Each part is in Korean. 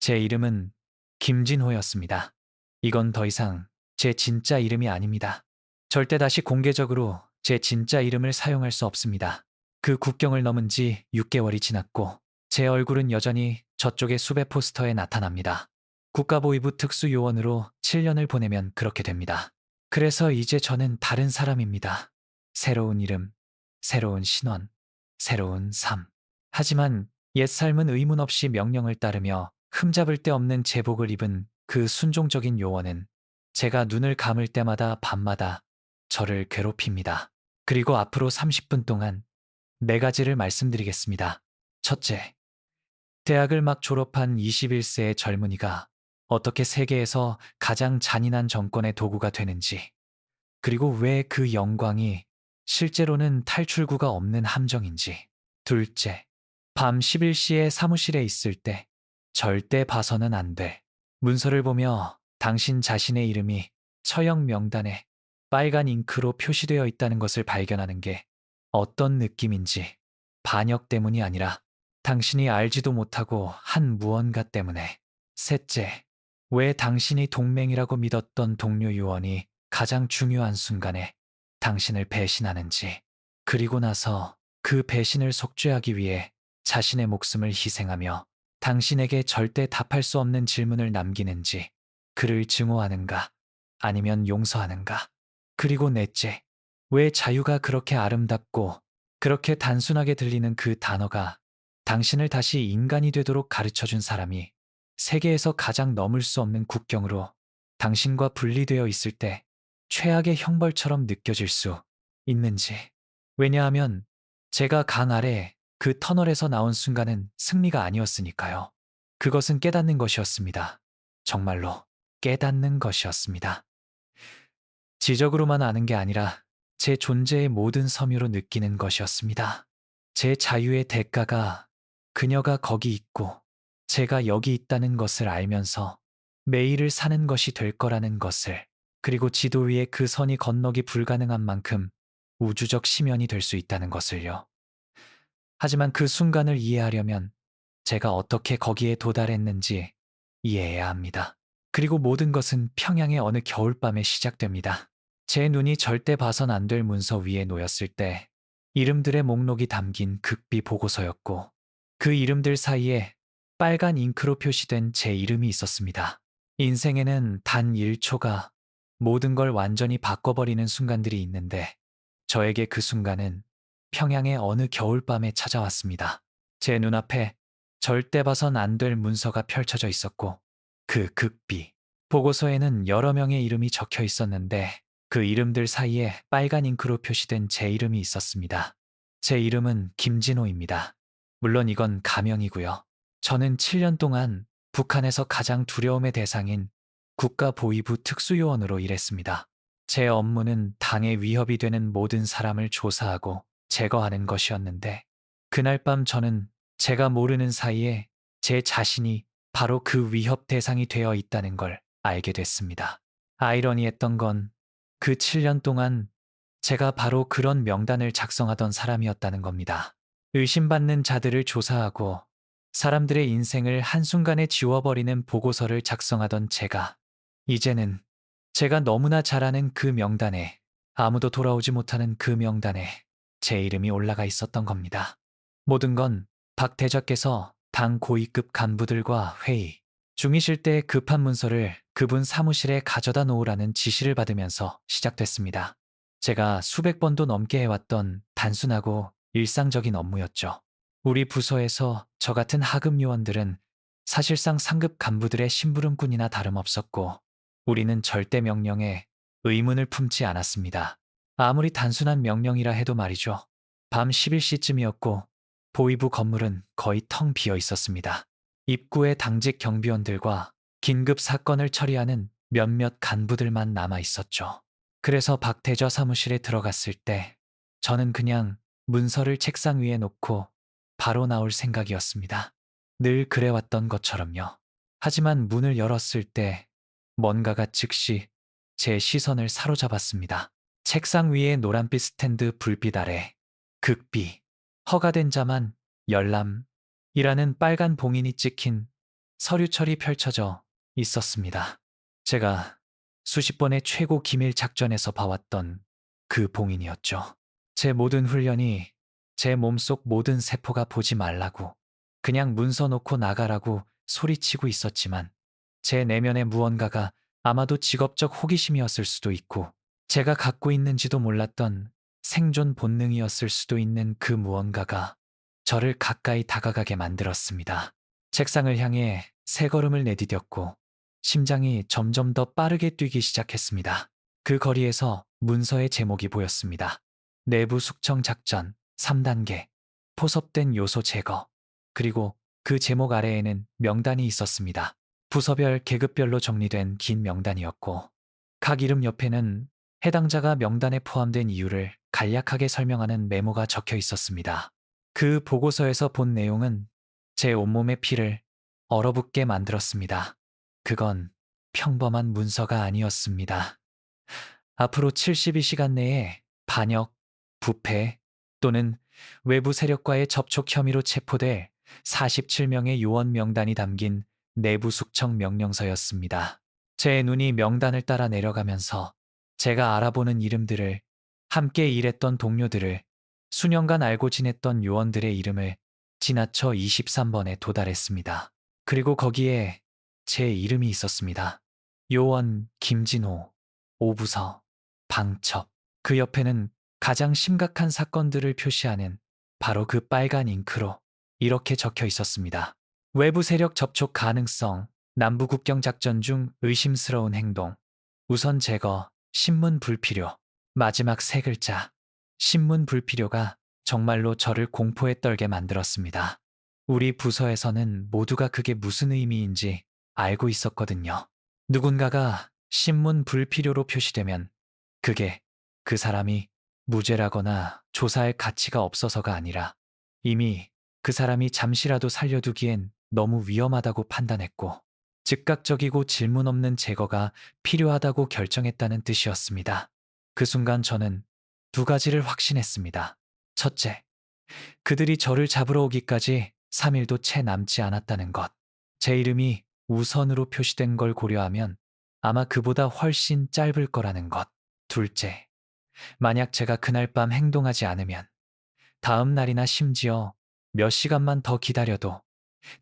제 이름은 김진호였습니다. 이건 더 이상 제 진짜 이름이 아닙니다. 절대 다시 공개적으로 제 진짜 이름을 사용할 수 없습니다. 그 국경을 넘은 지 6개월이 지났고 제 얼굴은 여전히 저쪽의 수배 포스터에 나타납니다. 국가보위부 특수요원으로 7년을 보내면 그렇게 됩니다. 그래서 이제 저는 다른 사람입니다. 새로운 이름, 새로운 신원, 새로운 삶. 하지만 옛 삶은 의문 없이 명령을 따르며 흠잡을 데 없는 제복을 입은 그 순종적인 요원은 제가 눈을 감을 때마다 밤마다 저를 괴롭힙니다. 그리고 앞으로 30분 동안 4가지를 말씀드리겠습니다. 첫째, 대학을 막 졸업한 21세의 젊은이가 어떻게 세계에서 가장 잔인한 정권의 도구가 되는지, 그리고 왜 그 영광이 실제로는 탈출구가 없는 함정인지. 둘째, 밤 11시에 사무실에 있을 때 절대 봐서는 안 돼. 문서를 보며 당신 자신의 이름이 처형 명단에 빨간 잉크로 표시되어 있다는 것을 발견하는 게 어떤 느낌인지. 반역 때문이 아니라 당신이 알지도 못하고 한 무언가 때문에. 셋째, 왜 당신이 동맹이라고 믿었던 동료 요원이 가장 중요한 순간에 당신을 배신하는지, 그리고 나서 그 배신을 속죄하기 위해 자신의 목숨을 희생하며 당신에게 절대 답할 수 없는 질문을 남기는지, 그를 증오하는가 아니면 용서하는가. 그리고 넷째, 왜 자유가 그렇게 아름답고 그렇게 단순하게 들리는 그 단어가 당신을 다시 인간이 되도록 가르쳐준 사람이 세계에서 가장 넘을 수 없는 국경으로 당신과 분리되어 있을 때 최악의 형벌처럼 느껴질 수 있는지. 왜냐하면 제가 강 아래 그 터널에서 나온 순간은 승리가 아니었으니까요. 그것은 깨닫는 것이었습니다. 정말로 깨닫는 것이었습니다. 지적으로만 아는 게 아니라 제 존재의 모든 섬유로 느끼는 것이었습니다. 제 자유의 대가가 그녀가 거기 있고 제가 여기 있다는 것을 알면서 매일을 사는 것이 될 거라는 것을, 그리고 지도 위에 그 선이 건너기 불가능한 만큼 우주적 심연이 될 수 있다는 것을요. 하지만 그 순간을 이해하려면 제가 어떻게 거기에 도달했는지 이해해야 합니다. 그리고 모든 것은 평양의 어느 겨울밤에 시작됩니다. 제 눈이 절대 봐선 안 될 문서 위에 놓였을 때 이름들의 목록이 담긴 극비 보고서였고, 그 이름들 사이에 빨간 잉크로 표시된 제 이름이 있었습니다. 인생에는 단 1초가 모든 걸 완전히 바꿔버리는 순간들이 있는데 저에게 그 순간은 평양의 어느 겨울밤에 찾아왔습니다. 제 눈앞에 절대 봐선 안 될 문서가 펼쳐져 있었고 그 극비 보고서에는 여러 명의 이름이 적혀 있었는데 그 이름들 사이에 빨간 잉크로 표시된 제 이름이 있었습니다. 제 이름은 김진호입니다. 물론 이건 가명이고요. 저는 7년 동안 북한에서 가장 두려움의 대상인 국가보위부 특수요원으로 일했습니다. 제 업무는 당에 위협이 되는 모든 사람을 조사하고 제거하는 것이었는데, 그날 밤 저는 제가 모르는 사이에 제 자신이 바로 그 위협 대상이 되어 있다는 걸 알게 됐습니다. 아이러니했던 건 그 7년 동안 제가 바로 그런 명단을 작성하던 사람이었다는 겁니다. 의심받는 자들을 조사하고 사람들의 인생을 한순간에 지워버리는 보고서를 작성하던 제가, 이제는 제가 너무나 잘 아는 그 명단에, 아무도 돌아오지 못하는 그 명단에 제 이름이 올라가 있었던 겁니다. 모든 건 박 대자께서 당 고위급 간부들과 회의 중이실 때 급한 문서를 그분 사무실에 가져다 놓으라는 지시를 받으면서 시작됐습니다. 제가 수백 번도 넘게 해왔던 단순하고 일상적인 업무였죠. 우리 부서에서 저 같은 하급 요원들은 사실상 상급 간부들의 심부름꾼이나 다름없었고 우리는 절대 명령에 의문을 품지 않았습니다. 아무리 단순한 명령이라 해도 말이죠. 밤 11시쯤이었고 보위부 건물은 거의 텅 비어 있었습니다. 입구에 당직 경비원들과 긴급 사건을 처리하는 몇몇 간부들만 남아 있었죠. 그래서 박 대저 사무실에 들어갔을 때 저는 그냥 문서를 책상 위에 놓고 바로 나올 생각이었습니다. 늘 그래왔던 것처럼요. 하지만 문을 열었을 때 뭔가가 즉시 제 시선을 사로잡았습니다. 책상 위에 노란빛 스탠드 불빛 아래 극비, 허가된 자만 열람이라는 빨간 봉인이 찍힌 서류철이 펼쳐져 있었습니다. 제가 수십 번의 최고 기밀 작전에서 봐왔던 그 봉인이었죠. 제 모든 훈련이 제 몸속 모든 세포가 보지 말라고, 그냥 문서 놓고 나가라고 소리치고 있었지만 제 내면의 무언가가 아마도 직업적 호기심이었을 수도 있고 제가 갖고 있는지도 몰랐던 생존 본능이었을 수도 있는 그 무언가가 저를 가까이 다가가게 만들었습니다. 책상을 향해 세 걸음을 내디뎠고 심장이 점점 더 빠르게 뛰기 시작했습니다. 그 거리에서 문서의 제목이 보였습니다. 내부 숙청 작전 3단계, 포섭된 요소 제거. 그리고 그 제목 아래에는 명단이 있었습니다. 부서별 계급별로 정리된 긴 명단이었고 각 이름 옆에는 해당자가 명단에 포함된 이유를 간략하게 설명하는 메모가 적혀 있었습니다. 그 보고서에서 본 내용은 제 온몸의 피를 얼어붙게 만들었습니다. 그건 평범한 문서가 아니었습니다. 앞으로 72시간 내에 반역, 부패 또는 외부 세력과의 접촉 혐의로 체포될 47명의 요원 명단이 담긴 내부 숙청 명령서였습니다. 제 눈이 명단을 따라 내려가면서 제가 알아보는 이름들을, 함께 일했던 동료들을, 수년간 알고 지냈던 요원들의 이름을 지나쳐 23번에 도달했습니다. 그리고 거기에 제 이름이 있었습니다. 요원 김진호, 오부서, 방첩. 그 옆에는 가장 심각한 사건들을 표시하는 바로 그 빨간 잉크로 이렇게 적혀 있었습니다. 외부 세력 접촉 가능성, 남부 국경 작전 중 의심스러운 행동, 우선 제거, 신문 불필요. 마지막 세 글자, 신문 불필요가 정말로 저를 공포에 떨게 만들었습니다. 우리 부서에서는 모두가 그게 무슨 의미인지 알고 있었거든요. 누군가가 신문 불필요로 표시되면 그게 그 사람이 무죄라거나 조사할 가치가 없어서가 아니라 이미 그 사람이 잠시라도 살려두기엔 너무 위험하다고 판단했고 즉각적이고 질문 없는 제거가 필요하다고 결정했다는 뜻이었습니다. 그 순간 저는 두 가지를 확신했습니다. 첫째, 그들이 저를 잡으러 오기까지 3일도 채 남지 않았다는 것. 제 이름이 우선으로 표시된 걸 고려하면 아마 그보다 훨씬 짧을 거라는 것. 둘째, 만약 제가 그날 밤 행동하지 않으면 다음 날이나 심지어 몇 시간만 더 기다려도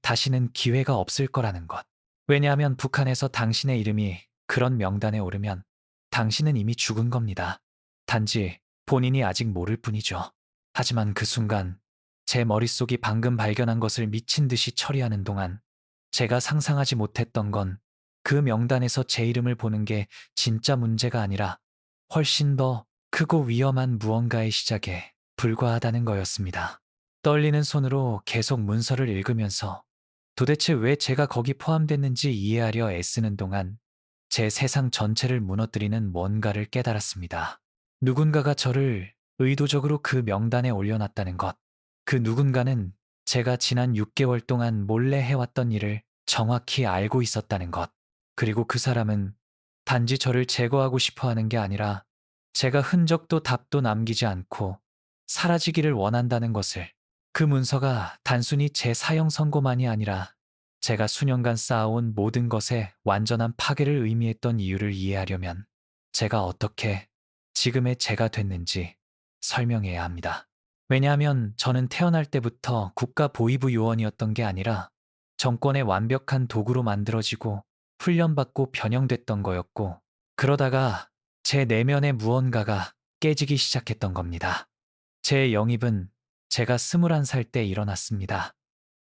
다시는 기회가 없을 거라는 것. 왜냐하면 북한에서 당신의 이름이 그런 명단에 오르면 당신은 이미 죽은 겁니다. 단지 본인이 아직 모를 뿐이죠. 하지만 그 순간 제 머릿속이 방금 발견한 것을 미친 듯이 처리하는 동안 제가 상상하지 못했던 건 그 명단에서 제 이름을 보는 게 진짜 문제가 아니라 훨씬 더 크고 위험한 무언가의 시작에 불과하다는 거였습니다. 떨리는 손으로 계속 문서를 읽으면서 도대체 왜 제가 거기 포함됐는지 이해하려 애쓰는 동안 제 세상 전체를 무너뜨리는 뭔가를 깨달았습니다. 누군가가 저를 의도적으로 그 명단에 올려놨다는 것. 그 누군가는 제가 지난 6개월 동안 몰래 해왔던 일을 정확히 알고 있었다는 것. 그리고 그 사람은 단지 저를 제거하고 싶어 하는 게 아니라 제가 흔적도 답도 남기지 않고 사라지기를 원한다는 것을, 그 문서가 단순히 제 사형 선고만이 아니라 제가 수년간 쌓아온 모든 것의 완전한 파괴를 의미했던 이유를 이해하려면 제가 어떻게 지금의 제가 됐는지 설명해야 합니다. 왜냐하면 저는 태어날 때부터 국가 보위부 요원이었던 게 아니라 정권의 완벽한 도구로 만들어지고 훈련받고 변형됐던 거였고, 그러다가 제 내면의 무언가가 깨지기 시작했던 겁니다. 제 영입은 제가 21살 때 일어났습니다.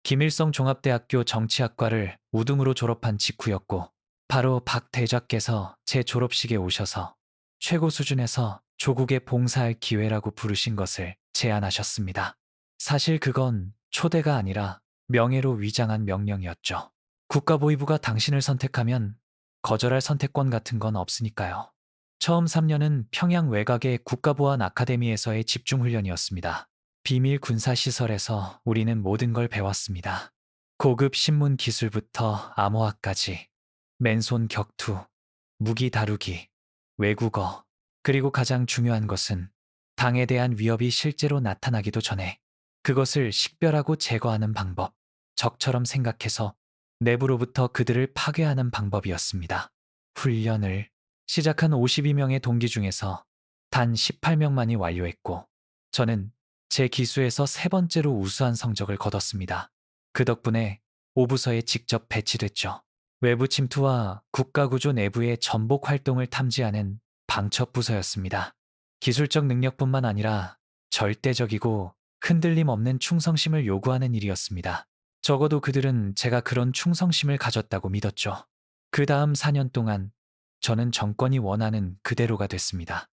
김일성 종합대학교 정치학과를 우등으로 졸업한 직후였고 바로 박 대좌께서 제 졸업식에 오셔서 최고 수준에서 조국에 봉사할 기회라고 부르신 것을 제안하셨습니다. 사실 그건 초대가 아니라 명예로 위장한 명령이었죠. 국가보위부가 당신을 선택하면 거절할 선택권 같은 건 없으니까요. 처음 3년은 평양 외곽의 국가보안 아카데미에서의 집중훈련이었습니다. 비밀 군사시설에서 우리는 모든 걸 배웠습니다. 고급 신문 기술부터 암호화까지, 맨손 격투, 무기 다루기, 외국어, 그리고 가장 중요한 것은 당에 대한 위협이 실제로 나타나기도 전에 그것을 식별하고 제거하는 방법, 적처럼 생각해서 내부로부터 그들을 파괴하는 방법이었습니다. 훈련을 시작한 52명의 동기 중에서 단 18명만이 완료했고, 저는 제 기수에서 세 번째로 우수한 성적을 거뒀습니다. 그 덕분에 오부서에 직접 배치됐죠. 외부 침투와 국가구조 내부의 전복 활동을 탐지하는 방첩 부서였습니다. 기술적 능력뿐만 아니라 절대적이고 흔들림 없는 충성심을 요구하는 일이었습니다. 적어도 그들은 제가 그런 충성심을 가졌다고 믿었죠. 그 다음 4년 동안 저는 정권이 원하는 그대로가 됐습니다.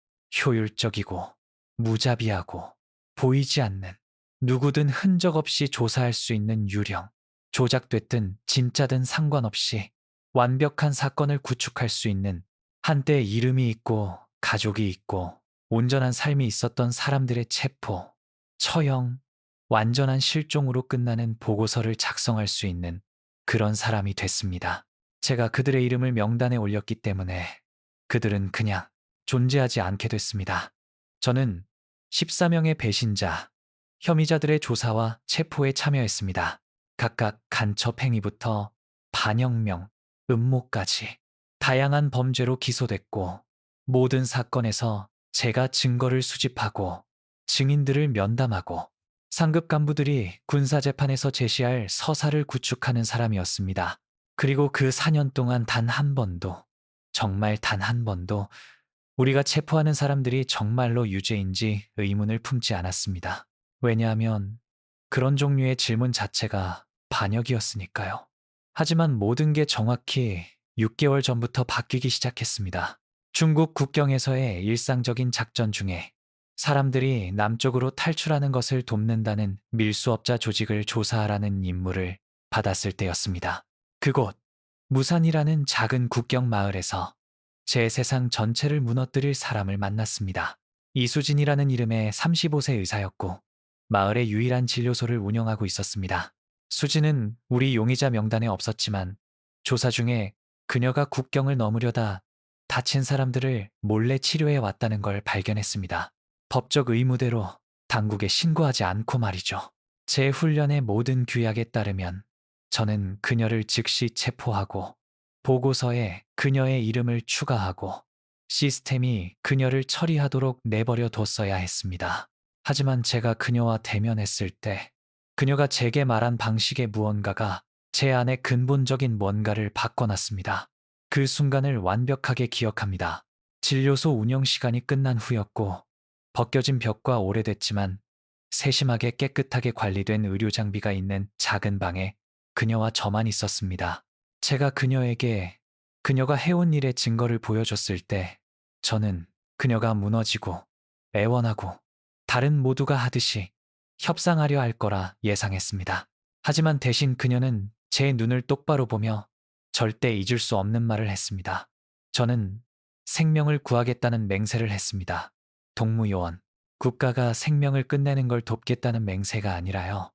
효율적이고 무자비하고 보이지 않는, 누구든 흔적 없이 조사할 수 있는 유령, 조작됐든 진짜든 상관없이 완벽한 사건을 구축할 수 있는, 한때 이름이 있고 가족이 있고 온전한 삶이 있었던 사람들의 체포, 처형, 완전한 실종으로 끝나는 보고서를 작성할 수 있는 그런 사람이 됐습니다. 제가 그들의 이름을 명단에 올렸기 때문에 그들은 그냥 존재하지 않게 됐습니다. 저는 14명의 배신자, 혐의자들의 조사와 체포에 참여했습니다. 각각 간첩 행위부터 반혁명, 음모까지 다양한 범죄로 기소됐고, 모든 사건에서 제가 증거를 수집하고 증인들을 면담하고 상급 간부들이 군사재판에서 제시할 서사를 구축하는 사람이었습니다. 그리고 그 4년 동안 단 한 번도, 정말 단 한 번도 우리가 체포하는 사람들이 정말로 유죄인지 의문을 품지 않았습니다. 왜냐하면 그런 종류의 질문 자체가 반역이었으니까요. 하지만 모든 게 정확히 6개월 전부터 바뀌기 시작했습니다. 중국 국경에서의 일상적인 작전 중에 사람들이 남쪽으로 탈출하는 것을 돕는다는 밀수업자 조직을 조사하라는 임무를 받았을 때였습니다. 그곳 무산이라는 작은 국경 마을에서 제 세상 전체를 무너뜨릴 사람을 만났습니다. 이수진이라는 이름의 35세 의사였고 마을의 유일한 진료소를 운영하고 있었습니다. 수진은 우리 용의자 명단에 없었지만 조사 중에 그녀가 국경을 넘으려다 다친 사람들을 몰래 치료해 왔다는 걸 발견했습니다. 법적 의무대로 당국에 신고하지 않고 말이죠. 제 훈련의 모든 규약에 따르면 저는 그녀를 즉시 체포하고 보고서에 그녀의 이름을 추가하고 시스템이 그녀를 처리하도록 내버려 뒀어야 했습니다. 하지만 제가 그녀와 대면했을 때 그녀가 제게 말한 방식의 무언가가 제 안에 근본적인 뭔가를 바꿔놨습니다. 그 순간을 완벽하게 기억합니다. 진료소 운영 시간이 끝난 후였고 벗겨진 벽과 오래됐지만 세심하게 깨끗하게 관리된 의료 장비가 있는 작은 방에 그녀와 저만 있었습니다. 제가 그녀에게 그녀가 해온 일의 증거를 보여줬을 때 저는 그녀가 무너지고 애원하고 다른 모두가 하듯이 협상하려 할 거라 예상했습니다. 하지만 대신 그녀는 제 눈을 똑바로 보며 절대 잊을 수 없는 말을 했습니다. 저는 생명을 구하겠다는 맹세를 했습니다. 동무요원, 국가가 생명을 끝내는 걸 돕겠다는 맹세가 아니라요.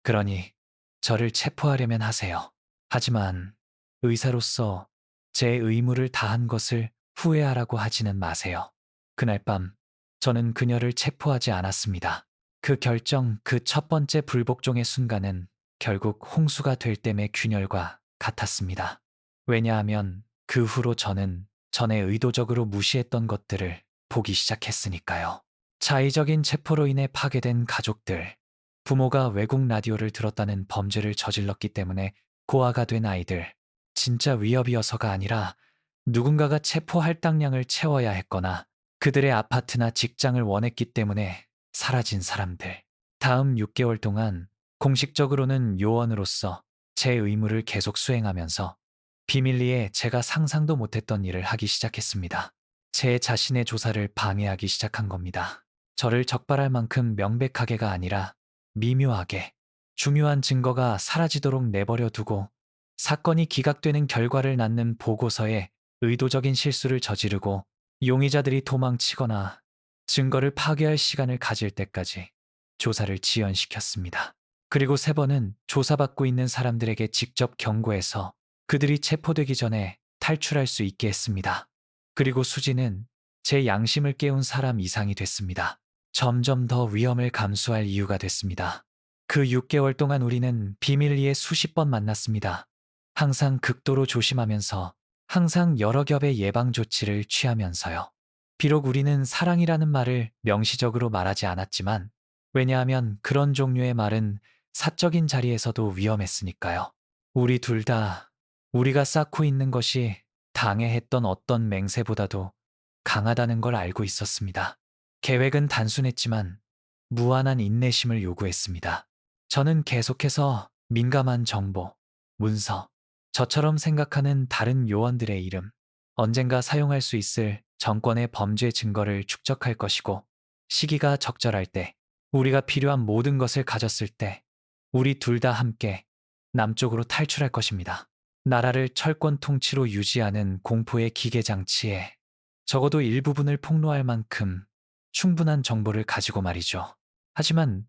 그러니 저를 체포하려면 하세요. 하지만 의사로서 제 의무를 다한 것을 후회하라고 하지는 마세요. 그날 밤 저는 그녀를 체포하지 않았습니다. 그 결정, 그 첫 번째 불복종의 순간은 결국 홍수가 될 땜의 균열과 같았습니다. 왜냐하면 그 후로 저는 전에 의도적으로 무시했던 것들을 보기 시작했으니까요. 자의적인 체포로 인해 파괴된 가족들, 부모가 외국 라디오를 들었다는 범죄를 저질렀기 때문에 고아가 된 아이들, 진짜 위협이어서가 아니라 누군가가 체포 할당량을 채워야 했거나 그들의 아파트나 직장을 원했기 때문에 사라진 사람들. 다음 6개월 동안 공식적으로는 요원으로서 제 의무를 계속 수행하면서 비밀리에 제가 상상도 못했던 일을 하기 시작했습니다. 제 자신의 조사를 방해하기 시작한 겁니다. 저를 적발할 만큼 명백하게가 아니라 미묘하게 중요한 증거가 사라지도록 내버려 두고 사건이 기각되는 결과를 낳는 보고서에 의도적인 실수를 저지르고 용의자들이 도망치거나 증거를 파괴할 시간을 가질 때까지 조사를 지연시켰습니다. 그리고 3번은 조사받고 있는 사람들에게 직접 경고해서 그들이 체포되기 전에 탈출할 수 있게 했습니다. 그리고 수지는 제 양심을 깨운 사람 이상이 됐습니다. 점점 더 위험을 감수할 이유가 됐습니다. 그 6개월 동안 우리는 비밀리에 수십 번 만났습니다. 항상 극도로 조심하면서 항상 여러 겹의 예방 조치를 취하면서요. 비록 우리는 사랑이라는 말을 명시적으로 말하지 않았지만, 왜냐하면 그런 종류의 말은 사적인 자리에서도 위험했으니까요. 우리 둘 다 우리가 쌓고 있는 것이 당해 했던 어떤 맹세보다도 강하다는 걸 알고 있었습니다. 계획은 단순했지만 무한한 인내심을 요구했습니다. 저는 계속해서 민감한 정보, 문서, 저처럼 생각하는 다른 요원들의 이름, 언젠가 사용할 수 있을 정권의 범죄 증거를 축적할 것이고, 시기가 적절할 때, 우리가 필요한 모든 것을 가졌을 때, 우리 둘 다 함께 남쪽으로 탈출할 것입니다. 나라를 철권 통치로 유지하는 공포의 기계 장치에 적어도 일부분을 폭로할 만큼 충분한 정보를 가지고 말이죠. 하지만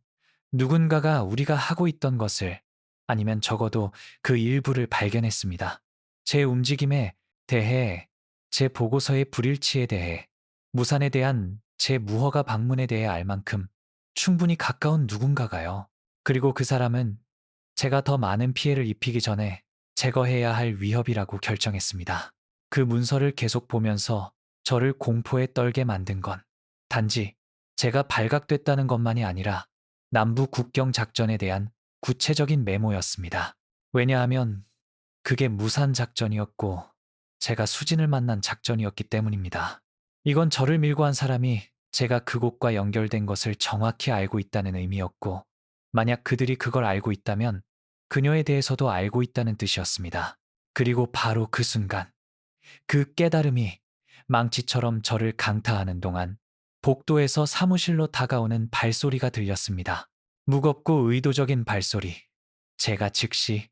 누군가가 우리가 하고 있던 것을, 아니면 적어도 그 일부를 발견했습니다. 제 움직임에 대해, 제 보고서의 불일치에 대해, 무산에 대한 제 무허가 방문에 대해 알 만큼 충분히 가까운 누군가가요. 그리고 그 사람은 제가 더 많은 피해를 입히기 전에 제거해야 할 위협이라고 결정했습니다. 그 문서를 계속 보면서 저를 공포에 떨게 만든 건 단지 제가 발각됐다는 것만이 아니라 남부 국경 작전에 대한 구체적인 메모였습니다. 왜냐하면 그게 무산 작전이었고 제가 수진을 만난 작전이었기 때문입니다. 이건 저를 밀고 한 사람이 제가 그곳과 연결된 것을 정확히 알고 있다는 의미였고, 만약 그들이 그걸 알고 있다면 그녀에 대해서도 알고 있다는 뜻이었습니다. 그리고 바로 그 순간, 그 깨달음이 망치처럼 저를 강타하는 동안 복도에서 사무실로 다가오는 발소리가 들렸습니다. 무겁고 의도적인 발소리. 제가 즉시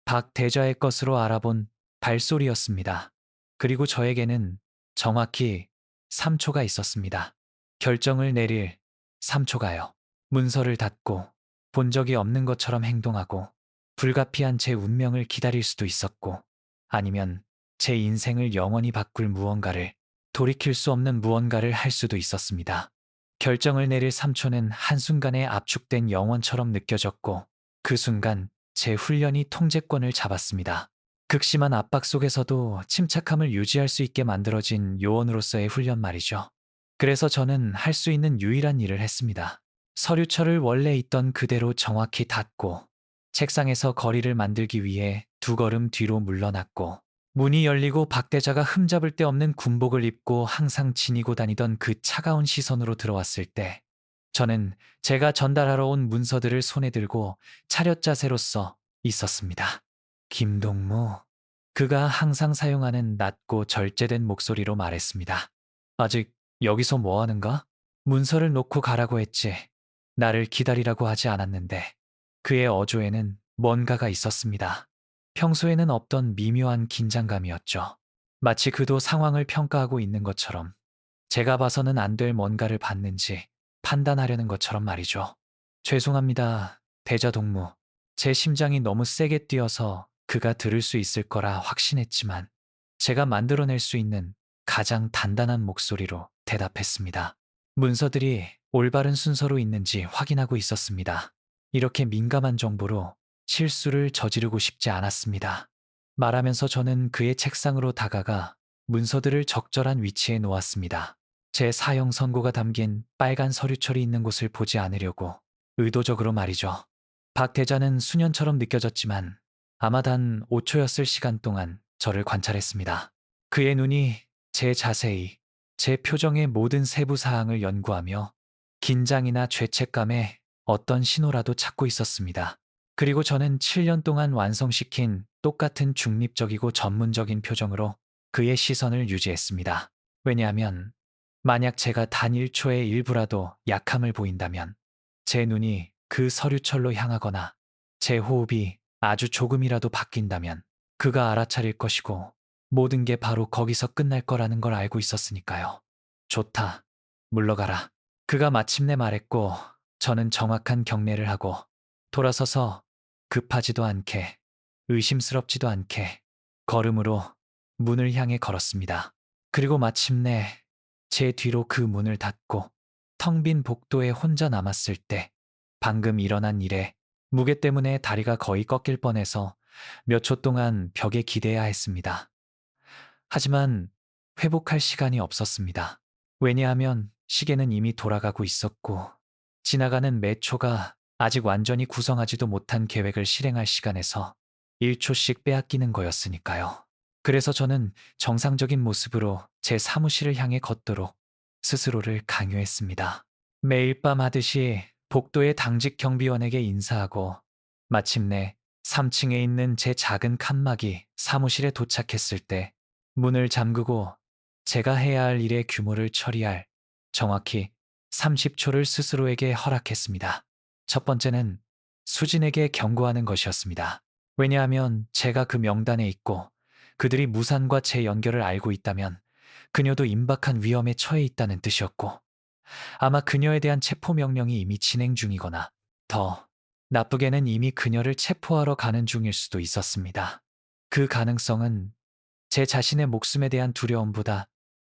박 대자의 것으로 알아본 발소리였습니다. 그리고 저에게는 정확히 3초가 있었습니다. 결정을 내릴 3초가요. 문서를 닫고 본 적이 없는 것처럼 행동하고 불가피한 제 운명을 기다릴 수도 있었고, 아니면 제 인생을 영원히 바꿀 무언가를, 돌이킬 수 없는 무언가를 할 수도 있었습니다. 결정을 내릴 3초는 한순간에 압축된 영원처럼 느껴졌고, 그 순간 제 훈련이 통제권을 잡았습니다. 극심한 압박 속에서도 침착함을 유지할 수 있게 만들어진 요원으로서의 훈련 말이죠. 그래서 저는 할 수 있는 유일한 일을 했습니다. 서류철을 원래 있던 그대로 정확히 닫고, 책상에서 거리를 만들기 위해 2걸음 뒤로 물러났고, 문이 열리고 박대자가 흠잡을 데 없는 군복을 입고 항상 지니고 다니던 그 차가운 시선으로 들어왔을 때, 저는 제가 전달하러 온 문서들을 손에 들고 차렷 자세로 서 있었습니다. 김동무, 그가 항상 사용하는 낮고 절제된 목소리로 말했습니다. 아직 여기서 뭐 하는가? 문서를 놓고 가라고 했지. 나를 기다리라고 하지 않았는데. 그의 어조에는 뭔가가 있었습니다. 평소에는 없던 미묘한 긴장감이었죠. 마치 그도 상황을 평가하고 있는 것처럼, 제가 봐서는 안 될 뭔가를 봤는지 판단하려는 것처럼 말이죠. 죄송합니다, 대자동무. 제 심장이 너무 세게 뛰어서 그가 들을 수 있을 거라 확신했지만, 제가 만들어낼 수 있는 가장 단단한 목소리로 대답했습니다. 문서들이 올바른 순서로 있는지 확인하고 있었습니다. 이렇게 민감한 정보로 실수를 저지르고 싶지 않았습니다. 말하면서 저는 그의 책상으로 다가가 문서들을 적절한 위치에 놓았습니다. 제 사형 선고가 담긴 빨간 서류철이 있는 곳을 보지 않으려고, 의도적으로 말이죠. 박 대자는 수년처럼 느껴졌지만 아마 단 5초였을 시간 동안 저를 관찰했습니다. 그의 눈이 제 자세히, 제 표정의 모든 세부 사항을 연구하며 긴장이나 죄책감에 어떤 신호라도 찾고 있었습니다. 그리고 저는 7년 동안 완성시킨 똑같은 중립적이고 전문적인 표정으로 그의 시선을 유지했습니다. 왜냐하면 만약 제가 단 1초의 일부라도 약함을 보인다면, 제 눈이 그 서류철로 향하거나 제 호흡이 아주 조금이라도 바뀐다면 그가 알아차릴 것이고, 모든 게 바로 거기서 끝날 거라는 걸 알고 있었으니까요. 좋다. 물러가라. 그가 마침내 말했고, 저는 정확한 경례를 하고 돌아서서 급하지도 않게, 의심스럽지도 않게 걸음으로 문을 향해 걸었습니다. 그리고 마침내 제 뒤로 그 문을 닫고 텅 빈 복도에 혼자 남았을 때, 방금 일어난 일에 무게 때문에 다리가 거의 꺾일 뻔해서 몇 초 동안 벽에 기대야 했습니다. 하지만 회복할 시간이 없었습니다. 왜냐하면 시계는 이미 돌아가고 있었고, 지나가는 매 초가 아직 완전히 구성하지도 못한 계획을 실행할 시간에서 1초씩 빼앗기는 거였으니까요. 그래서 저는 정상적인 모습으로 제 사무실을 향해 걷도록 스스로를 강요했습니다. 매일 밤 하듯이 복도의 당직 경비원에게 인사하고 마침내 3층에 있는 제 작은 칸막이 사무실에 도착했을 때 문을 잠그고 제가 해야 할 일의 규모를 처리할 정확히 30초를 스스로에게 허락했습니다. 첫 번째는 수진에게 경고하는 것이었습니다. 왜냐하면 제가 그 명단에 있고 그들이 무산과 제 연결을 알고 있다면 그녀도 임박한 위험에 처해 있다는 뜻이었고, 아마 그녀에 대한 체포 명령이 이미 진행 중이거나 더 나쁘게는 이미 그녀를 체포하러 가는 중일 수도 있었습니다. 그 가능성은 제 자신의 목숨에 대한 두려움보다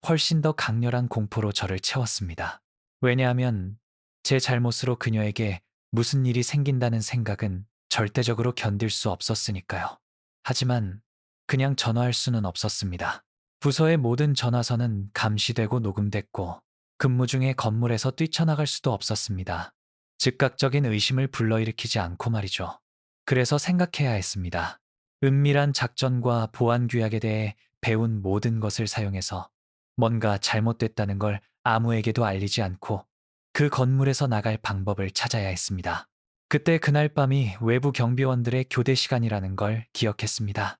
훨씬 더 강렬한 공포로 저를 채웠습니다. 왜냐하면 제 잘못으로 그녀에게 무슨 일이 생긴다는 생각은 절대적으로 견딜 수 없었으니까요. 하지만 그냥 전화할 수는 없었습니다. 부서의 모든 전화선은 감시되고 녹음됐고 근무 중에 건물에서 뛰쳐나갈 수도 없었습니다. 즉각적인 의심을 불러일으키지 않고 말이죠. 그래서 생각해야 했습니다. 은밀한 작전과 보안 규약에 대해 배운 모든 것을 사용해서 뭔가 잘못됐다는 걸 아무에게도 알리지 않고 그 건물에서 나갈 방법을 찾아야 했습니다. 그때 그날 밤이 외부 경비원들의 교대 시간이라는 걸 기억했습니다.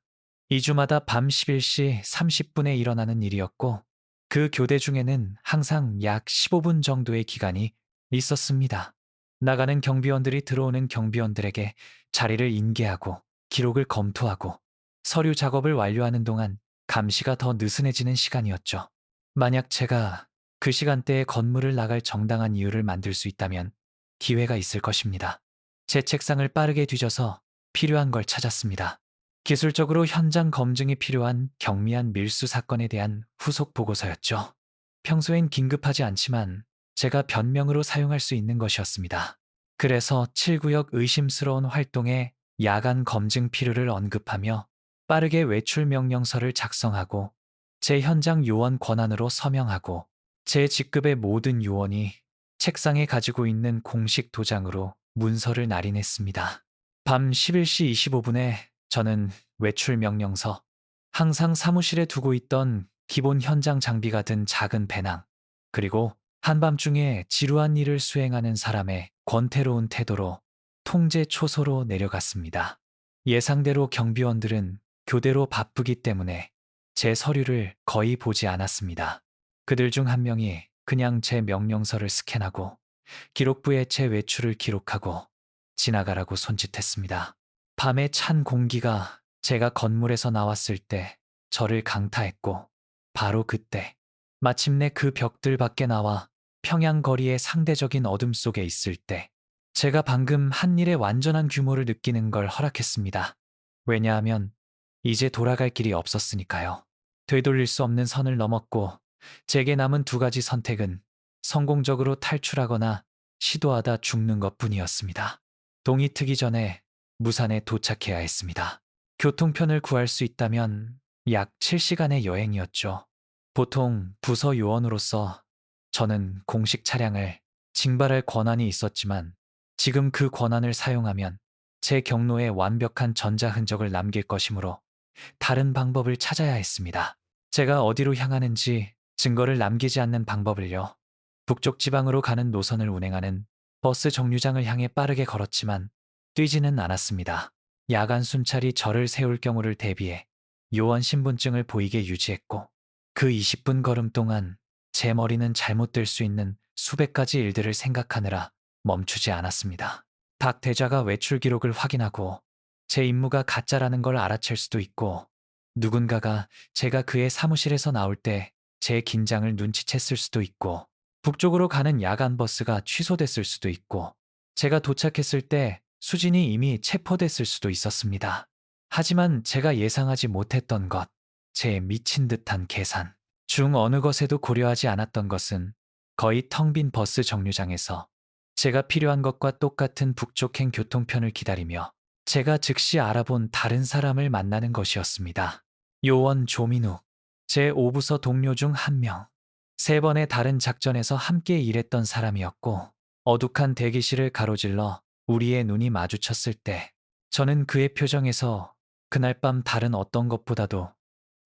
2주마다 밤 11시 30분에 일어나는 일이었고 그 교대 중에는 항상 약 15분 정도의 기간이 있었습니다. 나가는 경비원들이 들어오는 경비원들에게 자리를 인계하고 기록을 검토하고 서류 작업을 완료하는 동안 감시가 더 느슨해지는 시간이었죠. 만약 제가 그 시간대에 건물을 나갈 정당한 이유를 만들 수 있다면 기회가 있을 것입니다. 제 책상을 빠르게 뒤져서 필요한 걸 찾았습니다. 기술적으로 현장 검증이 필요한 경미한 밀수 사건에 대한 후속 보고서였죠. 평소엔 긴급하지 않지만 제가 변명으로 사용할 수 있는 것이었습니다. 그래서 7구역 의심스러운 활동에 야간 검증 필요를 언급하며 빠르게 외출 명령서를 작성하고 제 현장 요원 권한으로 서명하고 제 직급의 모든 요원이 책상에 가지고 있는 공식 도장으로 문서를 날인했습니다. 밤 11시 25분에 저는 외출 명령서, 항상 사무실에 두고 있던 기본 현장 장비가 든 작은 배낭, 그리고 한밤중에 지루한 일을 수행하는 사람의 권태로운 태도로 통제 초소로 내려갔습니다. 예상대로 경비원들은 교대로 바쁘기 때문에 제 서류를 거의 보지 않았습니다. 그들 중 한 명이 그냥 제 명령서를 스캔하고 기록부에 제 외출을 기록하고 지나가라고 손짓했습니다. 밤의 찬 공기가 제가 건물에서 나왔을 때 저를 강타했고 바로 그때 마침내 그 벽들 밖에 나와 평양 거리의 상대적인 어둠 속에 있을 때 제가 방금 한 일의 완전한 규모를 느끼는 걸 허락했습니다. 왜냐하면 이제 돌아갈 길이 없었으니까요. 되돌릴 수 없는 선을 넘었고 제게 남은 두 가지 선택은 성공적으로 탈출하거나 시도하다 죽는 것뿐이었습니다. 동이 트기 전에 무산에 도착해야 했습니다. 교통편을 구할 수 있다면 약 7시간의 여행이었죠. 보통 부서 요원으로서 저는 공식 차량을 징발할 권한이 있었지만 지금 그 권한을 사용하면 제 경로에 완벽한 전자 흔적을 남길 것이므로 다른 방법을 찾아야 했습니다. 제가 어디로 향하는지 증거를 남기지 않는 방법을요. 북쪽 지방으로 가는 노선을 운행하는 버스 정류장을 향해 빠르게 걸었지만 뛰지는 않았습니다. 야간 순찰이 저를 세울 경우를 대비해 요원 신분증을 보이게 유지했고 그 20분 걸음 동안 제 머리는 잘못될 수 있는 수백 가지 일들을 생각하느라 멈추지 않았습니다. 박 대자가 외출 기록을 확인하고 제 임무가 가짜라는 걸 알아챌 수도 있고 누군가가 제가 그의 사무실에서 나올 때 제 긴장을 눈치챘을 수도 있고 북쪽으로 가는 야간 버스가 취소됐을 수도 있고 제가 도착했을 때 수진이 이미 체포됐을 수도 있었습니다. 하지만 제가 예상하지 못했던 것, 제 미친 듯한 계산 중 어느 것에도 고려하지 않았던 것은 거의 텅 빈 버스 정류장에서 제가 필요한 것과 똑같은 북쪽행 교통편을 기다리며 제가 즉시 알아본 다른 사람을 만나는 것이었습니다. 요원 조민욱, 제 5부서 동료 중 한 명. 3번의 다른 작전에서 함께 일했던 사람이었고, 어둑한 대기실을 가로질러 우리의 눈이 마주쳤을 때, 저는 그의 표정에서 그날 밤 다른 어떤 것보다도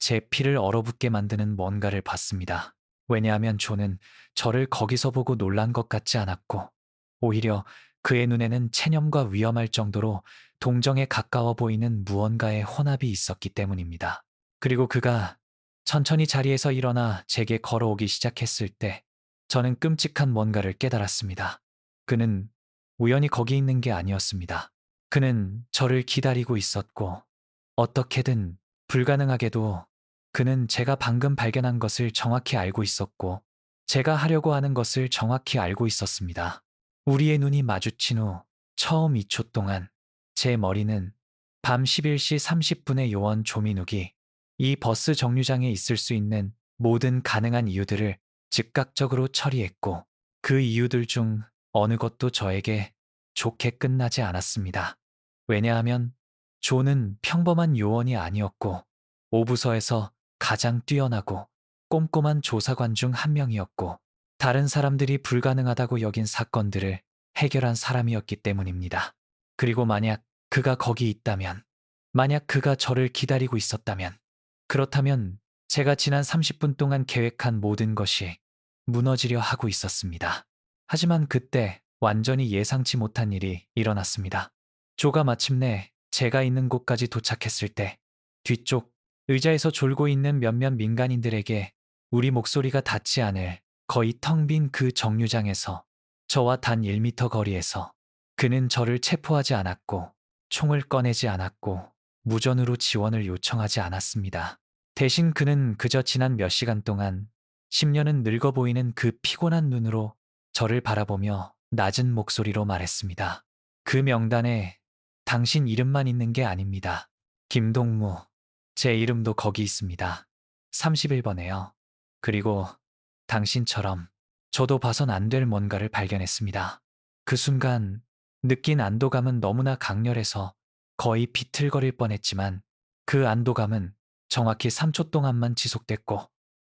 제 피를 얼어붙게 만드는 뭔가를 봤습니다. 왜냐하면 조는 저를 거기서 보고 놀란 것 같지 않았고, 오히려 그의 눈에는 체념과 위험할 정도로 동정에 가까워 보이는 무언가의 혼합이 있었기 때문입니다. 그리고 그가 천천히 자리에서 일어나 제게 걸어오기 시작했을 때 저는 끔찍한 뭔가를 깨달았습니다. 그는 우연히 거기 있는 게 아니었습니다. 그는 저를 기다리고 있었고 어떻게든 불가능하게도 그는 제가 방금 발견한 것을 정확히 알고 있었고 제가 하려고 하는 것을 정확히 알고 있었습니다. 우리의 눈이 마주친 후 처음 2초 동안 제 머리는 밤 11시 30분의 요원 조민욱이 이 버스 정류장에 있을 수 있는 모든 가능한 이유들을 즉각적으로 처리했고 그 이유들 중 어느 것도 저에게 좋게 끝나지 않았습니다. 왜냐하면 조는 평범한 요원이 아니었고 오부서에서 가장 뛰어나고 꼼꼼한 조사관 중 한 명이었고 다른 사람들이 불가능하다고 여긴 사건들을 해결한 사람이었기 때문입니다. 그리고 만약 그가 거기 있다면, 만약 그가 저를 기다리고 있었다면, 그렇다면 제가 지난 30분 동안 계획한 모든 것이 무너지려 하고 있었습니다. 하지만 그때 완전히 예상치 못한 일이 일어났습니다. 조가 마침내 제가 있는 곳까지 도착했을 때 뒤쪽 의자에서 졸고 있는 몇몇 민간인들에게 우리 목소리가 닿지 않을 거의 텅 빈 그 정류장에서 저와 단 1미터 거리에서 그는 저를 체포하지 않았고 총을 꺼내지 않았고 무전으로 지원을 요청하지 않았습니다. 대신 그는 그저 지난 몇 시간 동안 10년은 늙어 보이는 그 피곤한 눈으로 저를 바라보며 낮은 목소리로 말했습니다. 그 명단에 당신 이름만 있는 게 아닙니다. 김동무, 제 이름도 거기 있습니다. 31번에요. 그리고 당신처럼 저도 봐선 안 될 뭔가를 발견했습니다. 그 순간 느낀 안도감은 너무나 강렬해서 거의 비틀거릴 뻔했지만 그 안도감은 정확히 3초 동안만 지속됐고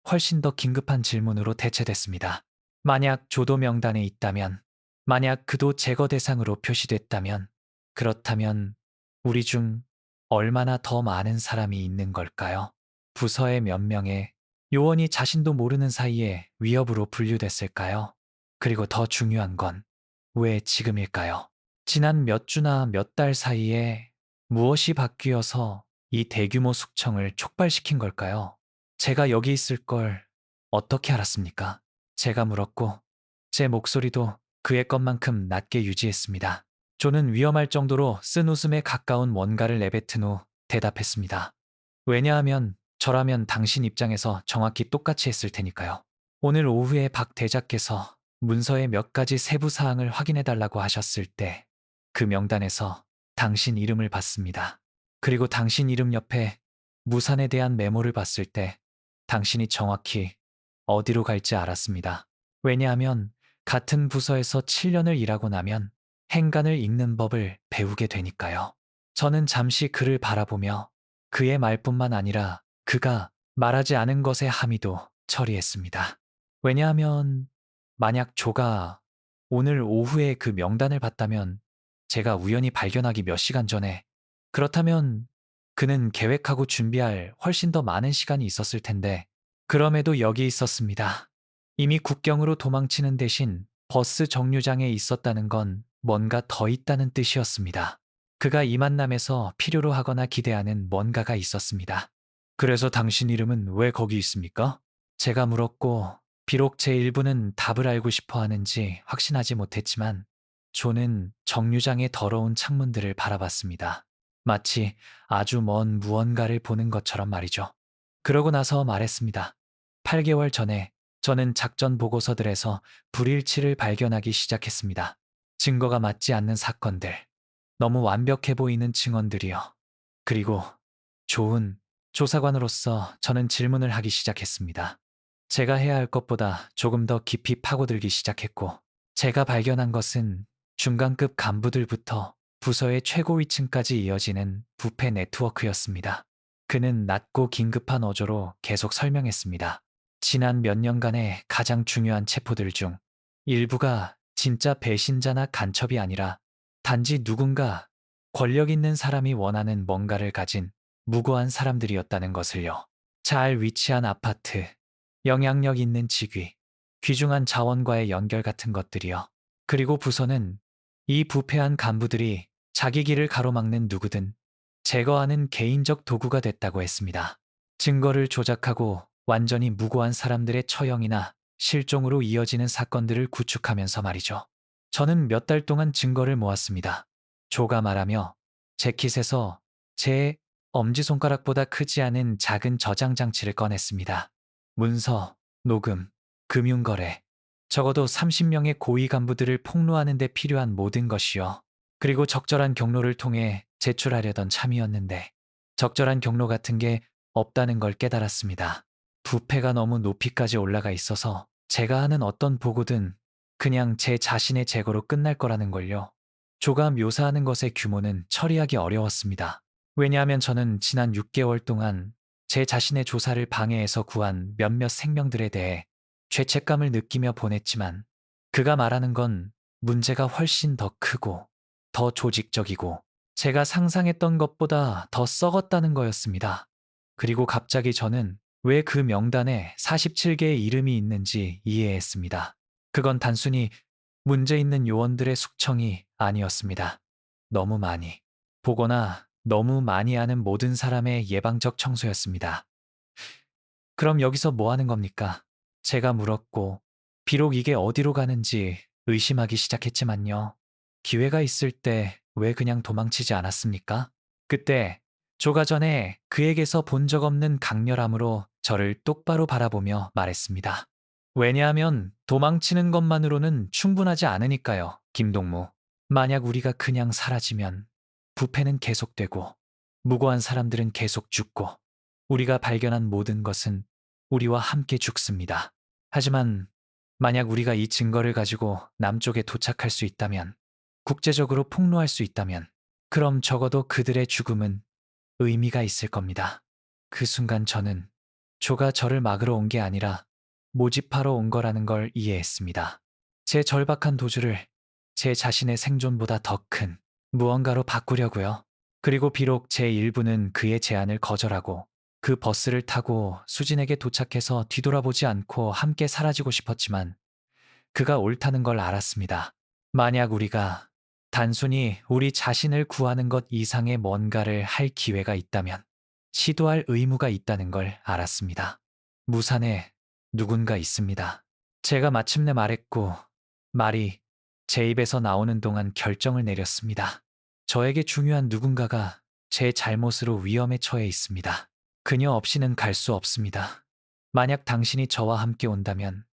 훨씬 더 긴급한 질문으로 대체됐습니다. 만약 조도 명단에 있다면, 만약 그도 제거 대상으로 표시됐다면, 그렇다면 우리 중 얼마나 더 많은 사람이 있는 걸까요? 부서의 몇 명의 요원이 자신도 모르는 사이에 위협으로 분류됐을까요? 그리고 더 중요한 건 왜 지금일까요? 지난 몇 주나 몇 달 사이에 무엇이 바뀌어서 이 대규모 숙청을 촉발시킨 걸까요? 제가 여기 있을 걸 어떻게 알았습니까? 제가 물었고 제 목소리도 그의 것만큼 낮게 유지했습니다. 조는 위험할 정도로 쓴 웃음에 가까운 뭔가를 내뱉은 후 대답했습니다. 왜냐하면 저라면 당신 입장에서 정확히 똑같이 했을 테니까요. 오늘 오후에 박 대자께서 문서의 몇 가지 세부 사항을 확인해 달라고 하셨을 때 그 명단에서 당신 이름을 봤습니다. 그리고 당신 이름 옆에 무산에 대한 메모를 봤을 때 당신이 정확히 어디로 갈지 알았습니다. 왜냐하면 같은 부서에서 7년을 일하고 나면 행간을 읽는 법을 배우게 되니까요. 저는 잠시 그를 바라보며 그의 말뿐만 아니라 그가 말하지 않은 것의 함의도 처리했습니다. 왜냐하면 만약 조가 오늘 오후에 그 명단을 봤다면 제가 우연히 발견하기 몇 시간 전에 그렇다면 그는 계획하고 준비할 훨씬 더 많은 시간이 있었을 텐데 그럼에도 여기 있었습니다. 이미 국경으로 도망치는 대신 버스 정류장에 있었다는 건 뭔가 더 있다는 뜻이었습니다. 그가 이 만남에서 필요로 하거나 기대하는 뭔가가 있었습니다. 그래서 당신 이름은 왜 거기 있습니까? 제가 물었고 비록 제 일부는 답을 알고 싶어 하는지 확신하지 못했지만 조는 정류장의 더러운 창문들을 바라봤습니다. 마치 아주 먼 무언가를 보는 것처럼 말이죠. 그러고 나서 말했습니다. 8개월 전에 저는 작전 보고서들에서 불일치를 발견하기 시작했습니다. 증거가 맞지 않는 사건들, 너무 완벽해 보이는 증언들이요. 그리고 좋은 조사관으로서 저는 질문을 하기 시작했습니다. 제가 해야 할 것보다 조금 더 깊이 파고들기 시작했고, 제가 발견한 것은 중간급 간부들부터 부서의 최고 위층까지 이어지는 부패 네트워크였습니다. 그는 낮고 긴급한 어조로 계속 설명했습니다. 지난 몇 년간의 가장 중요한 체포들 중 일부가 진짜 배신자나 간첩이 아니라 단지 누군가 권력 있는 사람이 원하는 뭔가를 가진 무고한 사람들이었다는 것을요. 잘 위치한 아파트, 영향력 있는 직위, 귀중한 자원과의 연결 같은 것들이요. 그리고 부서는 이 부패한 간부들이 자기 길을 가로막는 누구든 제거하는 개인적 도구가 됐다고 했습니다. 증거를 조작하고 완전히 무고한 사람들의 처형이나 실종으로 이어지는 사건들을 구축하면서 말이죠. 저는 몇 달 동안 증거를 모았습니다. 조가 말하며 재킷에서 제 엄지손가락보다 크지 않은 작은 저장 장치를 꺼냈습니다. 문서, 녹음, 금융거래, 적어도 30명의 고위 간부들을 폭로하는 데 필요한 모든 것이요. 그리고 적절한 경로를 통해 제출하려던 참이었는데 적절한 경로 같은 게 없다는 걸 깨달았습니다. 부패가 너무 높이까지 올라가 있어서 제가 하는 어떤 보고든 그냥 제 자신의 재고로 끝날 거라는 걸요. 조가 묘사하는 것의 규모는 처리하기 어려웠습니다. 왜냐하면 저는 지난 6개월 동안 제 자신의 조사를 방해해서 구한 몇몇 생명들에 대해 죄책감을 느끼며 보냈지만 그가 말하는 건 문제가 훨씬 더 크고 더 조직적이고 제가 상상했던 것보다 더 썩었다는 거였습니다. 그리고 갑자기 저는 왜 그 명단에 47개의 이름이 있는지 이해했습니다. 그건 단순히 문제 있는 요원들의 숙청이 아니었습니다. 너무 많이 보거나 너무 많이 아는 모든 사람의 예방적 청소였습니다. 그럼 여기서 뭐 하는 겁니까? 제가 물었고, 비록 이게 어디로 가는지 의심하기 시작했지만요. 기회가 있을 때 왜 그냥 도망치지 않았습니까? 그때 조가 전에 그에게서 본 적 없는 강렬함으로 저를 똑바로 바라보며 말했습니다. 왜냐하면 도망치는 것만으로는 충분하지 않으니까요, 김동무. 만약 우리가 그냥 사라지면 부패는 계속되고 무고한 사람들은 계속 죽고 우리가 발견한 모든 것은 우리와 함께 죽습니다. 하지만 만약 우리가 이 증거를 가지고 남쪽에 도착할 수 있다면, 국제적으로 폭로할 수 있다면, 그럼 적어도 그들의 죽음은 의미가 있을 겁니다. 그 순간 저는 조가 저를 막으러 온 게 아니라 모집하러 온 거라는 걸 이해했습니다. 제 절박한 도주를 제 자신의 생존보다 더 큰 무언가로 바꾸려고요. 그리고 비록 제 일부는 그의 제안을 거절하고 그 버스를 타고 수진에게 도착해서 뒤돌아보지 않고 함께 사라지고 싶었지만 그가 옳다는 걸 알았습니다. 만약 우리가 단순히 우리 자신을 구하는 것 이상의 뭔가를 할 기회가 있다면 시도할 의무가 있다는 걸 알았습니다. 무산에 누군가 있습니다. 제가 마침내 말했고 말이 제 입에서 나오는 동안 결정을 내렸습니다. 저에게 중요한 누군가가 제 잘못으로 위험에 처해 있습니다. 그녀 없이는 갈 수 없습니다. 만약 당신이 저와 함께 온다면,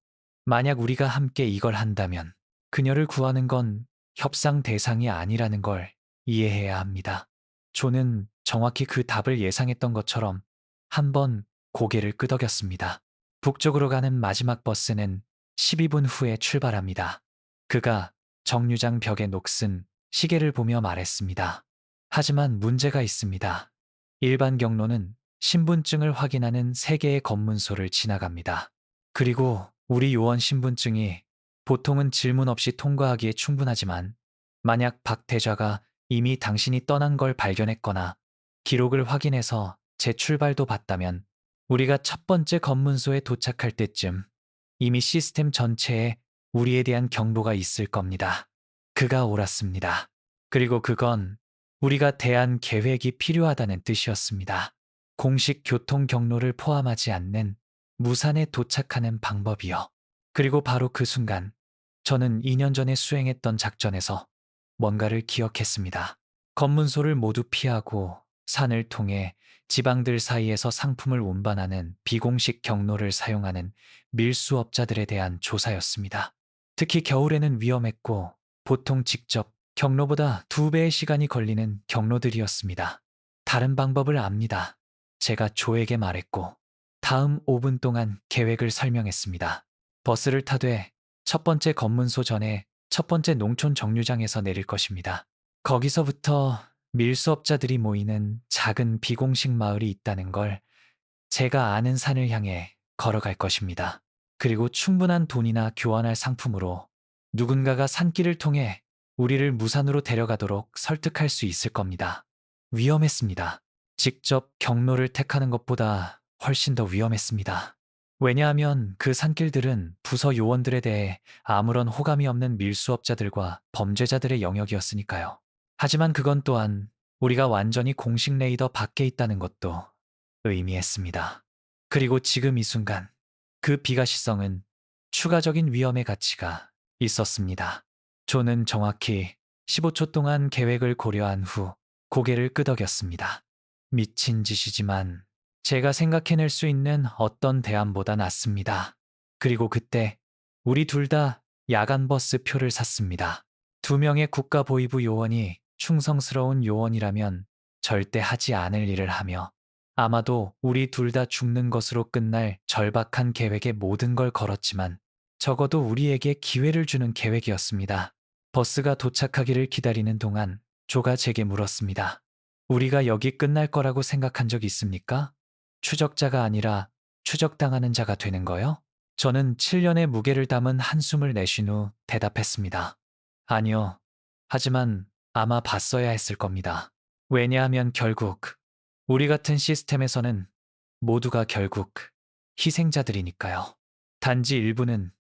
만약 우리가 함께 이걸 한다면, 그녀를 구하는 건 협상 대상이 아니라는 걸 이해해야 합니다. 조는 정확히 그 답을 예상했던 것처럼 한번 고개를 끄덕였습니다. 북쪽으로 가는 마지막 버스는 12분 후에 출발합니다. 그가 정류장 벽에 녹슨 시계를 보며 말했습니다. 하지만 문제가 있습니다. 일반 경로는 신분증을 확인하는 3개의 검문소를 지나갑니다. 그리고 우리 요원 신분증이 보통은 질문 없이 통과하기에 충분하지만 만약 박 대좌가 이미 당신이 떠난 걸 발견했거나 기록을 확인해서 재출발도 봤다면 우리가 첫 번째 검문소에 도착할 때쯤 이미 시스템 전체에 우리에 대한 경보가 있을 겁니다. 그가 옳았습니다. 그리고 그건 우리가 대한 계획이 필요하다는 뜻이었습니다. 공식 교통 경로를 포함하지 않는 무산에 도착하는 방법이요. 그리고 바로 그 순간 저는 2년 전에 수행했던 작전에서 뭔가를 기억했습니다. 검문소를 모두 피하고 산을 통해 지방들 사이에서 상품을 운반하는 비공식 경로를 사용하는 밀수업자들에 대한 조사였습니다. 특히 겨울에는 위험했고 보통 직접 경로보다 2배의 시간이 걸리는 경로들이었습니다. 다른 방법을 압니다. 제가 조에게 말했고 다음 5분 동안 계획을 설명했습니다. 버스를 타되 첫 번째 검문소 전에 첫 번째 농촌 정류장에서 내릴 것입니다. 거기서부터 밀수업자들이 모이는 작은 비공식 마을이 있다는 걸 제가 아는 산을 향해 걸어갈 것입니다. 그리고 충분한 돈이나 교환할 상품으로 누군가가 산길을 통해 우리를 무산으로 데려가도록 설득할 수 있을 겁니다. 위험했습니다. 직접 경로를 택하는 것보다 훨씬 더 위험했습니다. 왜냐하면 그 산길들은 부서 요원들에 대해 아무런 호감이 없는 밀수업자들과 범죄자들의 영역이었으니까요. 하지만 그건 또한 우리가 완전히 공식 레이더 밖에 있다는 것도 의미했습니다. 그리고 지금 이 순간 그 비가시성은 추가적인 위험의 가치가 있었습니다. 조는 정확히 15초 동안 계획을 고려한 후 고개를 끄덕였습니다. 미친 짓이지만 제가 생각해낼 수 있는 어떤 대안보다 낫습니다. 그리고 그때 우리 둘 다 야간 버스 표를 샀습니다. 두 명의 국가보위부 요원이 충성스러운 요원이라면 절대 하지 않을 일을 하며 아마도 우리 둘 다 죽는 것으로 끝날 절박한 계획에 모든 걸 걸었지만 적어도 우리에게 기회를 주는 계획이었습니다. 버스가 도착하기를 기다리는 동안 조가 제게 물었습니다. 우리가 여기 끝날 거라고 생각한 적 있습니까? 추적자가 아니라 추적당하는 자가 되는 거요? 저는 7년의 무게를 담은 한숨을 내쉰 후 대답했습니다. 아니요. 하지만 아마 봤어야 했을 겁니다. 왜냐하면 결국 우리 같은 시스템에서는 모두가 결국 희생자들이니까요. 단지 일부는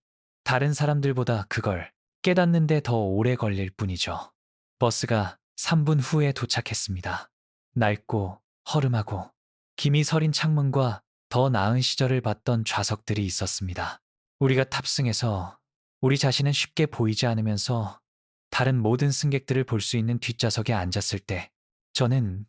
다른 사람들보다 그걸 깨닫는데 더 오래 걸릴 뿐이죠. 버스가 3분 후에 도착했습니다. 낡고 허름하고 김이 서린 창문과 더 나은 시절을 봤던 좌석들이 있었습니다. 우리가 탑승해서 우리 자신은 쉽게 보이지 않으면서 다른 모든 승객들을 볼 수 있는 뒷좌석에 앉았을 때 저는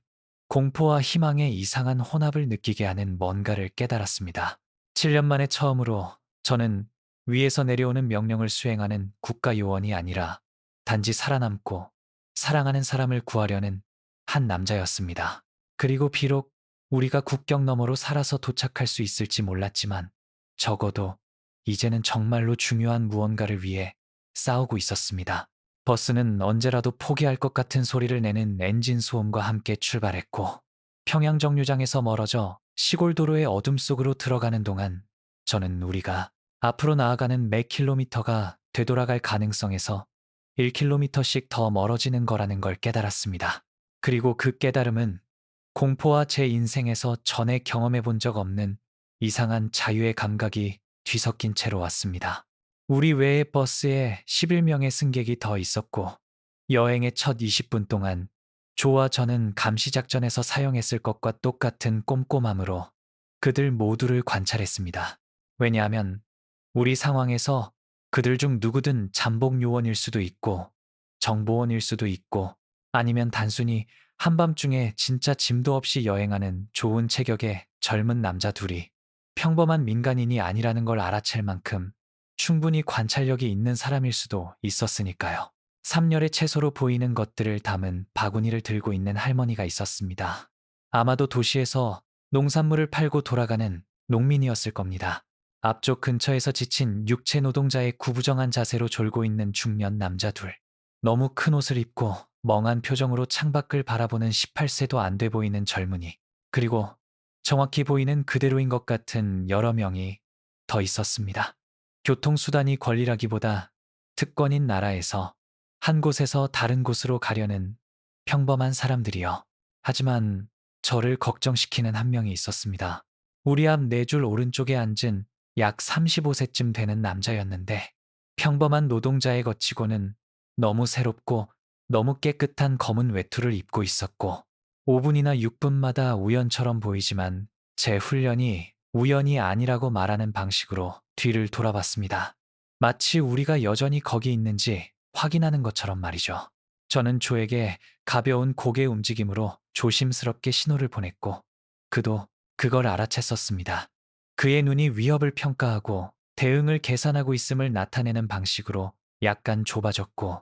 공포와 희망의 이상한 혼합을 느끼게 하는 뭔가를 깨달았습니다. 7년 만에 처음으로 저는 위에서 내려오는 명령을 수행하는 국가요원이 아니라 단지 살아남고 사랑하는 사람을 구하려는 한 남자였습니다. 그리고 비록 우리가 국경 너머로 살아서 도착할 수 있을지 몰랐지만 적어도 이제는 정말로 중요한 무언가를 위해 싸우고 있었습니다. 버스는 언제라도 포기할 것 같은 소리를 내는 엔진 소음과 함께 출발했고 평양 정류장에서 멀어져 시골 도로의 어둠 속으로 들어가는 동안 저는 우리가 앞으로 나아가는 매 킬로미터가 되돌아갈 가능성에서 1킬로미터씩 더 멀어지는 거라는 걸 깨달았습니다. 그리고 그 깨달음은 공포와 제 인생에서 전에 경험해 본 적 없는 이상한 자유의 감각이 뒤섞인 채로 왔습니다. 우리 외의 버스에 11명의 승객이 더 있었고 여행의 첫 20분 동안 조와 저는 감시작전에서 사용했을 것과 똑같은 꼼꼼함으로 그들 모두를 관찰했습니다. 왜냐하면 우리 상황에서 그들 중 누구든 잠복 요원일 수도 있고 정보원일 수도 있고 아니면 단순히 한밤중에 진짜 짐도 없이 여행하는 좋은 체격의 젊은 남자 둘이 평범한 민간인이 아니라는 걸 알아챌 만큼 충분히 관찰력이 있는 사람일 수도 있었으니까요. 3열의 채소로 보이는 것들을 담은 바구니를 들고 있는 할머니가 있었습니다. 아마도 도시에서 농산물을 팔고 돌아가는 농민이었을 겁니다. 앞쪽 근처에서 지친 육체 노동자의 구부정한 자세로 졸고 있는 중년 남자 둘. 너무 큰 옷을 입고 멍한 표정으로 창밖을 바라보는 18세도 안 돼 보이는 젊은이. 그리고 정확히 보이는 그대로인 것 같은 여러 명이 더 있었습니다. 교통수단이 권리라기보다 특권인 나라에서 한 곳에서 다른 곳으로 가려는 평범한 사람들이요. 하지만 저를 걱정시키는 한 명이 있었습니다. 우리 앞 네 줄 오른쪽에 앉은 약 35세쯤 되는 남자였는데 평범한 노동자에 거치고는 너무 새롭고 너무 깨끗한 검은 외투를 입고 있었고 5분이나 6분마다 우연처럼 보이지만 제 훈련이 우연이 아니라고 말하는 방식으로 뒤를 돌아봤습니다. 마치 우리가 여전히 거기 있는지 확인하는 것처럼 말이죠. 저는 조에게 가벼운 고개 움직임으로 조심스럽게 신호를 보냈고 그도 그걸 알아챘었습니다. 그의 눈이 위협을 평가하고 대응을 계산하고 있음을 나타내는 방식으로 약간 좁아졌고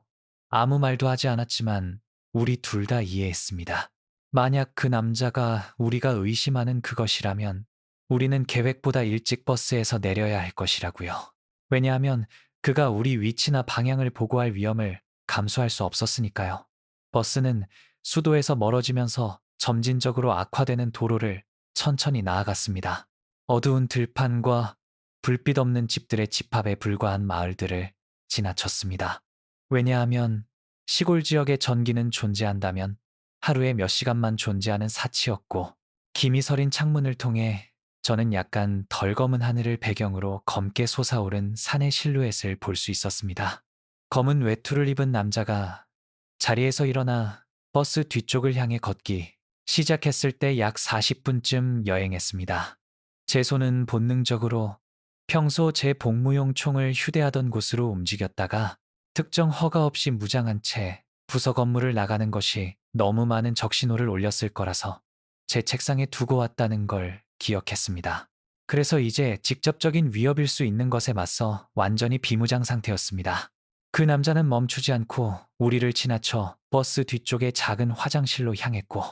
아무 말도 하지 않았지만 우리 둘 다 이해했습니다. 만약 그 남자가 우리가 의심하는 그것이라면 우리는 계획보다 일찍 버스에서 내려야 할 것이라고요. 왜냐하면 그가 우리 위치나 방향을 보고할 위험을 감수할 수 없었으니까요. 버스는 수도에서 멀어지면서 점진적으로 악화되는 도로를 천천히 나아갔습니다. 어두운 들판과 불빛 없는 집들의 집합에 불과한 마을들을 지나쳤습니다. 왜냐하면 시골 지역에 전기는 존재한다면 하루에 몇 시간만 존재하는 사치였고, 김이 서린 창문을 통해 저는 약간 덜 검은 하늘을 배경으로 검게 솟아오른 산의 실루엣을 볼 수 있었습니다. 검은 외투를 입은 남자가 자리에서 일어나 버스 뒤쪽을 향해 걷기 시작했을 때 약 40분쯤 여행했습니다. 제 손은 본능적으로 평소 제 복무용 총을 휴대하던 곳으로 움직였다가 특정 허가 없이 무장한 채 부서 건물을 나가는 것이 너무 많은 적신호를 올렸을 거라서 제 책상에 두고 왔다는 걸 기억했습니다. 그래서 이제 직접적인 위협일 수 있는 것에 맞서 완전히 비무장 상태였습니다. 그 남자는 멈추지 않고 우리를 지나쳐 버스 뒤쪽의 작은 화장실로 향했고,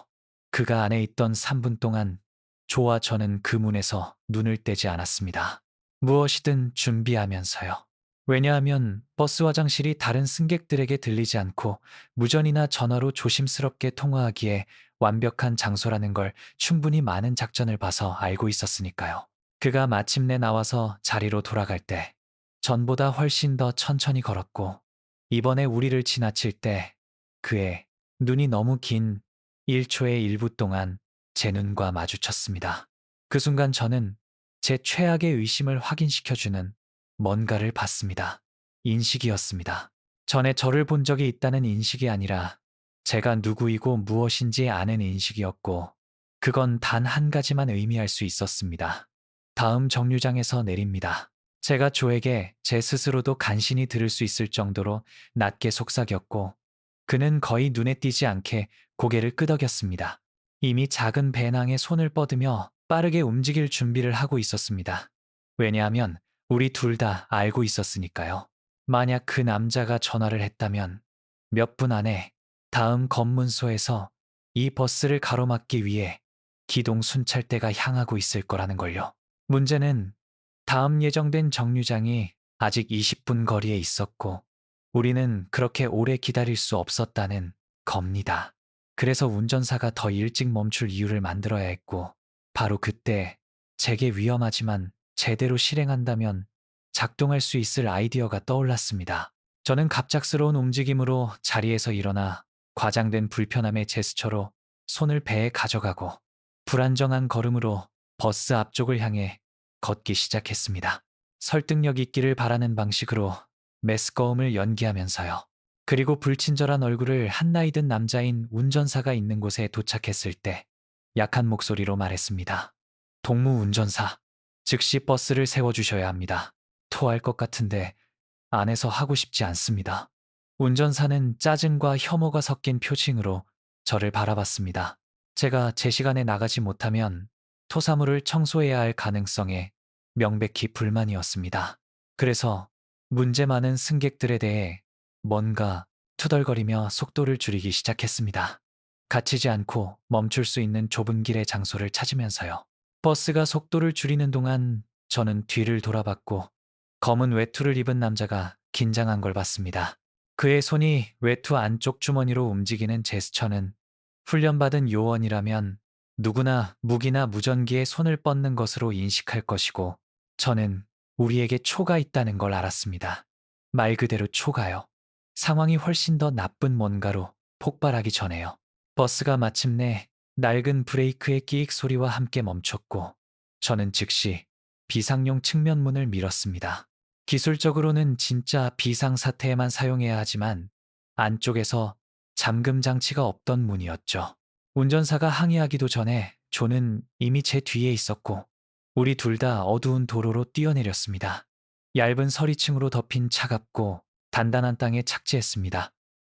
그가 안에 있던 3분 동안 조와 저는 그 문에서 눈을 떼지 않았습니다. 무엇이든 준비하면서요. 왜냐하면 버스 화장실이 다른 승객들에게 들리지 않고 무전이나 전화로 조심스럽게 통화하기에 완벽한 장소라는 걸 충분히 많은 작전을 봐서 알고 있었으니까요. 그가 마침내 나와서 자리로 돌아갈 때 전보다 훨씬 더 천천히 걸었고, 이번에 우리를 지나칠 때 그의 눈이 너무 긴 1초의 일부 동안 제 눈과 마주쳤습니다. 그 순간 저는 제 최악의 의심을 확인시켜주는 뭔가를 봤습니다. 인식이었습니다. 전에 저를 본 적이 있다는 인식이 아니라 제가 누구이고 무엇인지 아는 인식이었고, 그건 단 한 가지만 의미할 수 있었습니다. 다음 정류장에서 내립니다. 제가 조에게 제 스스로도 간신히 들을 수 있을 정도로 낮게 속삭였고, 그는 거의 눈에 띄지 않게 고개를 끄덕였습니다. 이미 작은 배낭에 손을 뻗으며 빠르게 움직일 준비를 하고 있었습니다. 왜냐하면 우리 둘 다 알고 있었으니까요. 만약 그 남자가 전화를 했다면 몇 분 안에 다음 검문소에서 이 버스를 가로막기 위해 기동 순찰대가 향하고 있을 거라는 걸요. 문제는 다음 예정된 정류장이 아직 20분 거리에 있었고, 우리는 그렇게 오래 기다릴 수 없었다는 겁니다. 그래서 운전사가 더 일찍 멈출 이유를 만들어야 했고, 바로 그때 제게 위험하지만 제대로 실행한다면 작동할 수 있을 아이디어가 떠올랐습니다. 저는 갑작스러운 움직임으로 자리에서 일어나 과장된 불편함의 제스처로 손을 배에 가져가고 불안정한 걸음으로 버스 앞쪽을 향해 걷기 시작했습니다. 설득력 있기를 바라는 방식으로 메스꺼움을 연기하면서요. 그리고 불친절한 얼굴을 한 나이 든 남자인 운전사가 있는 곳에 도착했을 때 약한 목소리로 말했습니다. 동무 운전사, 즉시 버스를 세워주셔야 합니다. 토할 것 같은데 안에서 하고 싶지 않습니다. 운전사는 짜증과 혐오가 섞인 표情으로 저를 바라봤습니다. 제가 제 시간에 나가지 못하면 토사물을 청소해야 할 가능성에 명백히 불만이었습니다. 그래서 문제 많은 승객들에 대해 뭔가 투덜거리며 속도를 줄이기 시작했습니다. 갇히지 않고 멈출 수 있는 좁은 길의 장소를 찾으면서요. 버스가 속도를 줄이는 동안 저는 뒤를 돌아봤고 검은 외투를 입은 남자가 긴장한 걸 봤습니다. 그의 손이 외투 안쪽 주머니로 움직이는 제스처는 훈련받은 요원이라면 누구나 무기나 무전기에 손을 뻗는 것으로 인식할 것이고, 저는 우리에게 초가 있다는 걸 알았습니다. 말 그대로 초가요. 상황이 훨씬 더 나쁜 뭔가로 폭발하기 전에요. 버스가 마침내 낡은 브레이크의 끼익 소리와 함께 멈췄고, 저는 즉시 비상용 측면문을 밀었습니다. 기술적으로는 진짜 비상사태에만 사용해야 하지만 안쪽에서 잠금 장치가 없던 문이었죠. 운전사가 항의하기도 전에 조는 이미 제 뒤에 있었고, 우리 둘 다 어두운 도로로 뛰어내렸습니다. 얇은 서리층으로 덮인 차갑고 단단한 땅에 착지했습니다.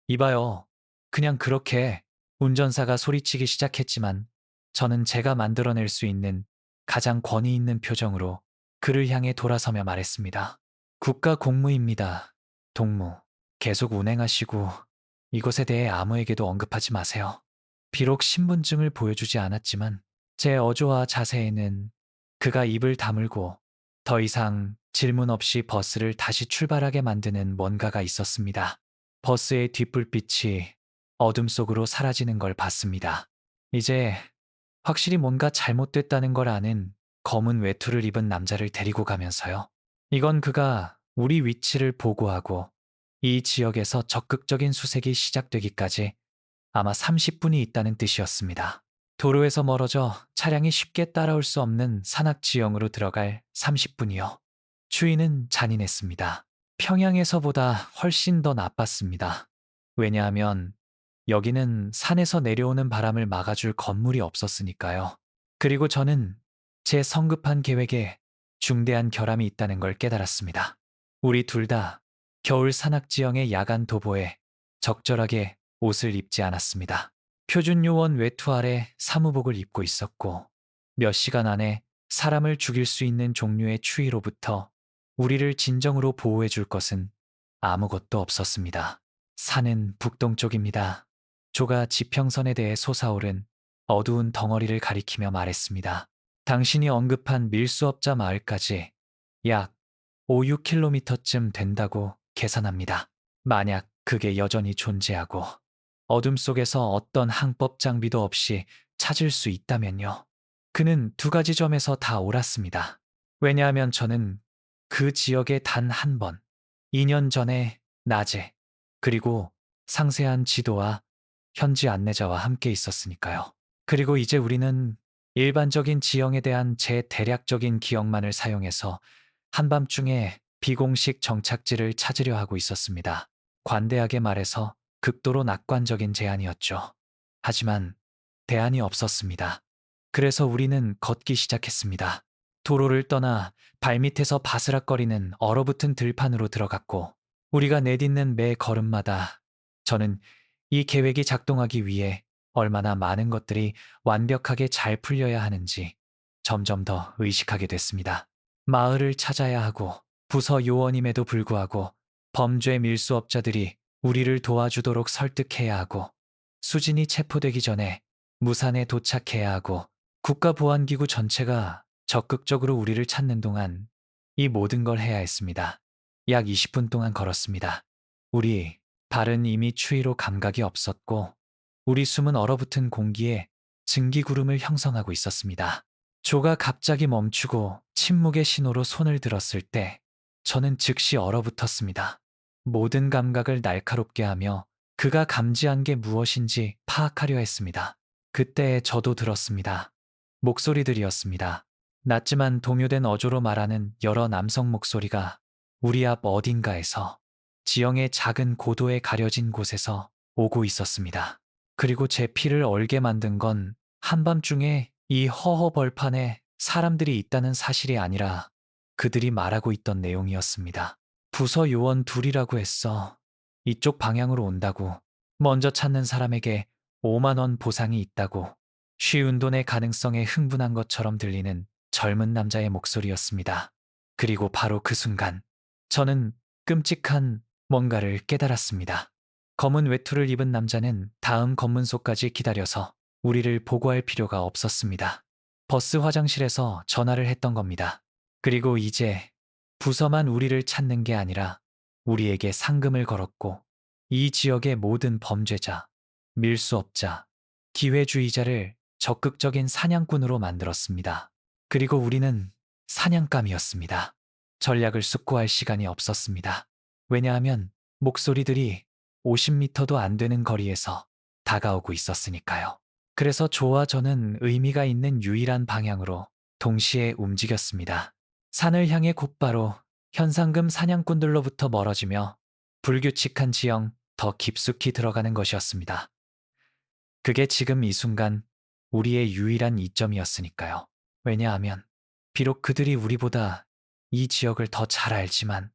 이봐요. 그냥 그렇게. 운전사가 소리치기 시작했지만 저는 제가 만들어낼 수 있는 가장 권위 있는 표정으로 그를 향해 돌아서며 말했습니다. 국가 공무입니다. 동무. 계속 운행하시고 이것에 대해 아무에게도 언급하지 마세요. 비록 신분증을 보여주지 않았지만 제 어조와 자세에는 그가 입을 다물고 더 이상 질문 없이 버스를 다시 출발하게 만드는 뭔가가 있었습니다. 버스의 뒷불빛이 어둠 속으로 사라지는 걸 봤습니다. 이제 확실히 뭔가 잘못됐다는 걸 아는 검은 외투를 입은 남자를 데리고 가면서요. 이건 그가 우리 위치를 보고하고 이 지역에서 적극적인 수색이 시작되기까지 아마 30분이 있다는 뜻이었습니다. 도로에서 멀어져 차량이 쉽게 따라올 수 없는 산악 지형으로 들어갈 30분이요. 추위는 잔인했습니다. 평양에서보다 훨씬 더 나빴습니다. 왜냐하면 여기는 산에서 내려오는 바람을 막아줄 건물이 없었으니까요. 그리고 저는 제 성급한 계획에 중대한 결함이 있다는 걸 깨달았습니다. 우리 둘 다 겨울 산악 지형의 야간 도보에 적절하게 옷을 입지 않았습니다. 표준 요원 외투 아래 사무복을 입고 있었고 몇 시간 안에 사람을 죽일 수 있는 종류의 추위로부터 우리를 진정으로 보호해 줄 것은 아무것도 없었습니다. 산은 북동쪽입니다. 조가 지평선에 대해 솟아오른 어두운 덩어리를 가리키며 말했습니다. 당신이 언급한 밀수업자 마을까지 약 5, 6km쯤 된다고 계산합니다. 만약 그게 여전히 존재하고 어둠 속에서 어떤 항법 장비도 없이 찾을 수 있다면요. 그는 두 가지 점에서 다 옳았습니다. 왜냐하면 저는 그 지역에 단 한 번, 2년 전에 낮에, 그리고 상세한 지도와 현지 안내자와 함께 있었으니까요. 그리고 이제 우리는 일반적인 지형에 대한 제 대략적인 기억만을 사용해서 한밤중에 비공식 정착지를 찾으려 하고 있었습니다. 관대하게 말해서 극도로 낙관적인 제안이었죠. 하지만 대안이 없었습니다. 그래서 우리는 걷기 시작했습니다. 도로를 떠나 발밑에서 바스락거리는 얼어붙은 들판으로 들어갔고 우리가 내딛는 매 걸음마다 저는 이 계획이 작동하기 위해 얼마나 많은 것들이 완벽하게 잘 풀려야 하는지 점점 더 의식하게 됐습니다. 마을을 찾아야 하고 부서 요원임에도 불구하고 범죄 밀수업자들이 우리를 도와주도록 설득해야 하고 수진이 체포되기 전에 무산에 도착해야 하고 국가보안기구 전체가 적극적으로 우리를 찾는 동안 이 모든 걸 해야 했습니다. 약 20분 동안 걸었습니다. 우리 발은 이미 추위로 감각이 없었고 우리 숨은 얼어붙은 공기에 증기구름을 형성하고 있었습니다. 조가 갑자기 멈추고 침묵의 신호로 손을 들었을 때 저는 즉시 얼어붙었습니다. 모든 감각을 날카롭게 하며 그가 감지한 게 무엇인지 파악하려 했습니다. 그때 저도 들었습니다. 목소리들이었습니다. 낮지만 동요된 어조로 말하는 여러 남성 목소리가 우리 앞 어딘가에서 지형의 작은 고도에 가려진 곳에서 오고 있었습니다. 그리고 제 피를 얼게 만든 건 한밤중에 이 허허 벌판에 사람들이 있다는 사실이 아니라 그들이 말하고 있던 내용이었습니다. 부서 요원 둘이라고 했어. 이쪽 방향으로 온다고. 먼저 찾는 사람에게 5만 원 보상이 있다고. 쉬운 돈의 가능성에 흥분한 것처럼 들리는 젊은 남자의 목소리였습니다. 그리고 바로 그 순간 저는 끔찍한 뭔가를 깨달았습니다. 검은 외투를 입은 남자는 다음 검문소까지 기다려서 우리를 보고할 필요가 없었습니다. 버스 화장실에서 전화를 했던 겁니다. 그리고 이제 부서만 우리를 찾는 게 아니라 우리에게 상금을 걸었고 이 지역의 모든 범죄자, 밀수업자, 기회주의자를 적극적인 사냥꾼으로 만들었습니다. 그리고 우리는 사냥감이었습니다. 전략을 숙고할 시간이 없었습니다. 왜냐하면 목소리들이 50m도 안 되는 거리에서 다가오고 있었으니까요. 그래서 조와 저는 의미가 있는 유일한 방향으로 동시에 움직였습니다. 산을 향해 곧바로 현상금 사냥꾼들로부터 멀어지며 불규칙한 지형 더 깊숙이 들어가는 것이었습니다. 그게 지금 이 순간 우리의 유일한 이점이었으니까요. 왜냐하면 비록 그들이 우리보다 이 지역을 더 잘 알지만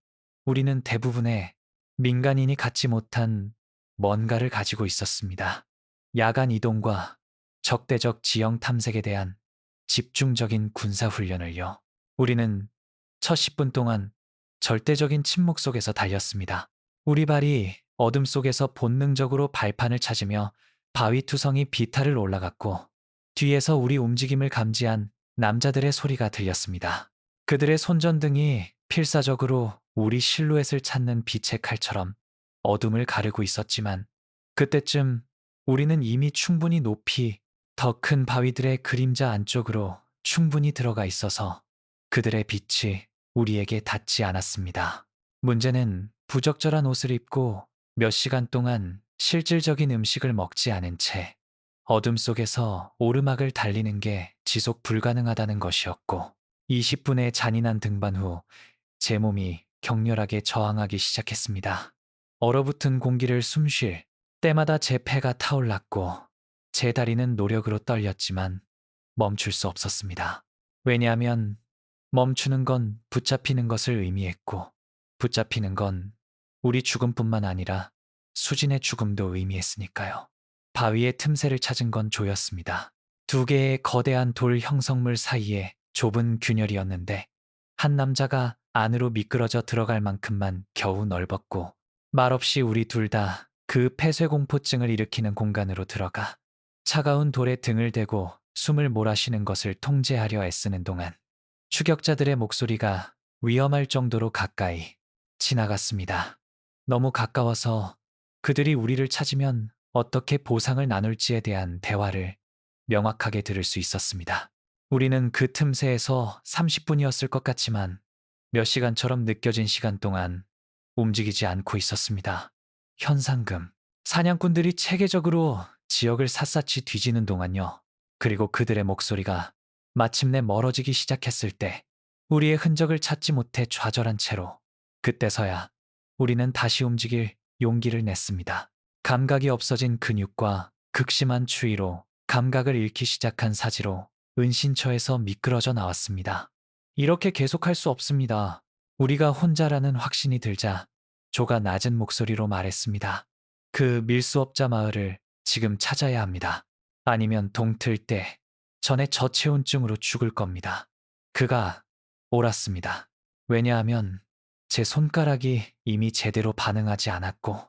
우리는 대부분의 민간인이 갖지 못한 뭔가를 가지고 있었습니다. 야간 이동과 적대적 지형 탐색에 대한 집중적인 군사 훈련을요. 우리는 첫 10분 동안 절대적인 침묵 속에서 달렸습니다. 우리 발이 어둠 속에서 본능적으로 발판을 찾으며 바위투성이 비탈을 올라갔고 뒤에서 우리 움직임을 감지한 남자들의 소리가 들렸습니다. 그들의 손전등이 필사적으로 우리 실루엣을 찾는 빛의 칼처럼 어둠을 가르고 있었지만 그때쯤 우리는 이미 충분히 높이 더 큰 바위들의 그림자 안쪽으로 충분히 들어가 있어서 그들의 빛이 우리에게 닿지 않았습니다. 문제는 부적절한 옷을 입고 몇 시간 동안 실질적인 음식을 먹지 않은 채 어둠 속에서 오르막을 달리는 게 지속 불가능하다는 것이었고, 20분의 잔인한 등반 후 제 몸이 격렬하게 저항하기 시작했습니다. 얼어붙은 공기를 숨쉴 때마다 제 폐가 타올랐고 제 다리는 노력으로 떨렸지만 멈출 수 없었습니다. 왜냐하면 멈추는 건 붙잡히는 것을 의미했고, 붙잡히는 건 우리 죽음뿐만 아니라 수진의 죽음도 의미했으니까요. 바위의 틈새를 찾은 건 조였습니다. 두 개의 거대한 돌 형성물 사이에 좁은 균열이었는데 한 남자가 안으로 미끄러져 들어갈 만큼만 겨우 넓었고, 말없이 우리 둘 다 그 폐쇄공포증을 일으키는 공간으로 들어가 차가운 돌에 등을 대고 숨을 몰아쉬는 것을 통제하려 애쓰는 동안 추격자들의 목소리가 위험할 정도로 가까이 지나갔습니다. 너무 가까워서 그들이 우리를 찾으면 어떻게 보상을 나눌지에 대한 대화를 명확하게 들을 수 있었습니다. 우리는 그 틈새에서 30분이었을 것 같지만 몇 시간처럼 느껴진 시간 동안 움직이지 않고 있었습니다. 현상금. 사냥꾼들이 체계적으로 지역을 샅샅이 뒤지는 동안요. 그리고 그들의 목소리가 마침내 멀어지기 시작했을 때 우리의 흔적을 찾지 못해 좌절한 채로 그때서야 우리는 다시 움직일 용기를 냈습니다. 감각이 없어진 근육과 극심한 추위로 감각을 잃기 시작한 사지로 은신처에서 미끄러져 나왔습니다. 이렇게 계속할 수 없습니다. 우리가 혼자라는 확신이 들자 조가 낮은 목소리로 말했습니다. 그 밀수업자 마을을 지금 찾아야 합니다. 아니면 동틀 때 전에 저체온증으로 죽을 겁니다. 그가 옳았습니다. 왜냐하면 제 손가락이 이미 제대로 반응하지 않았고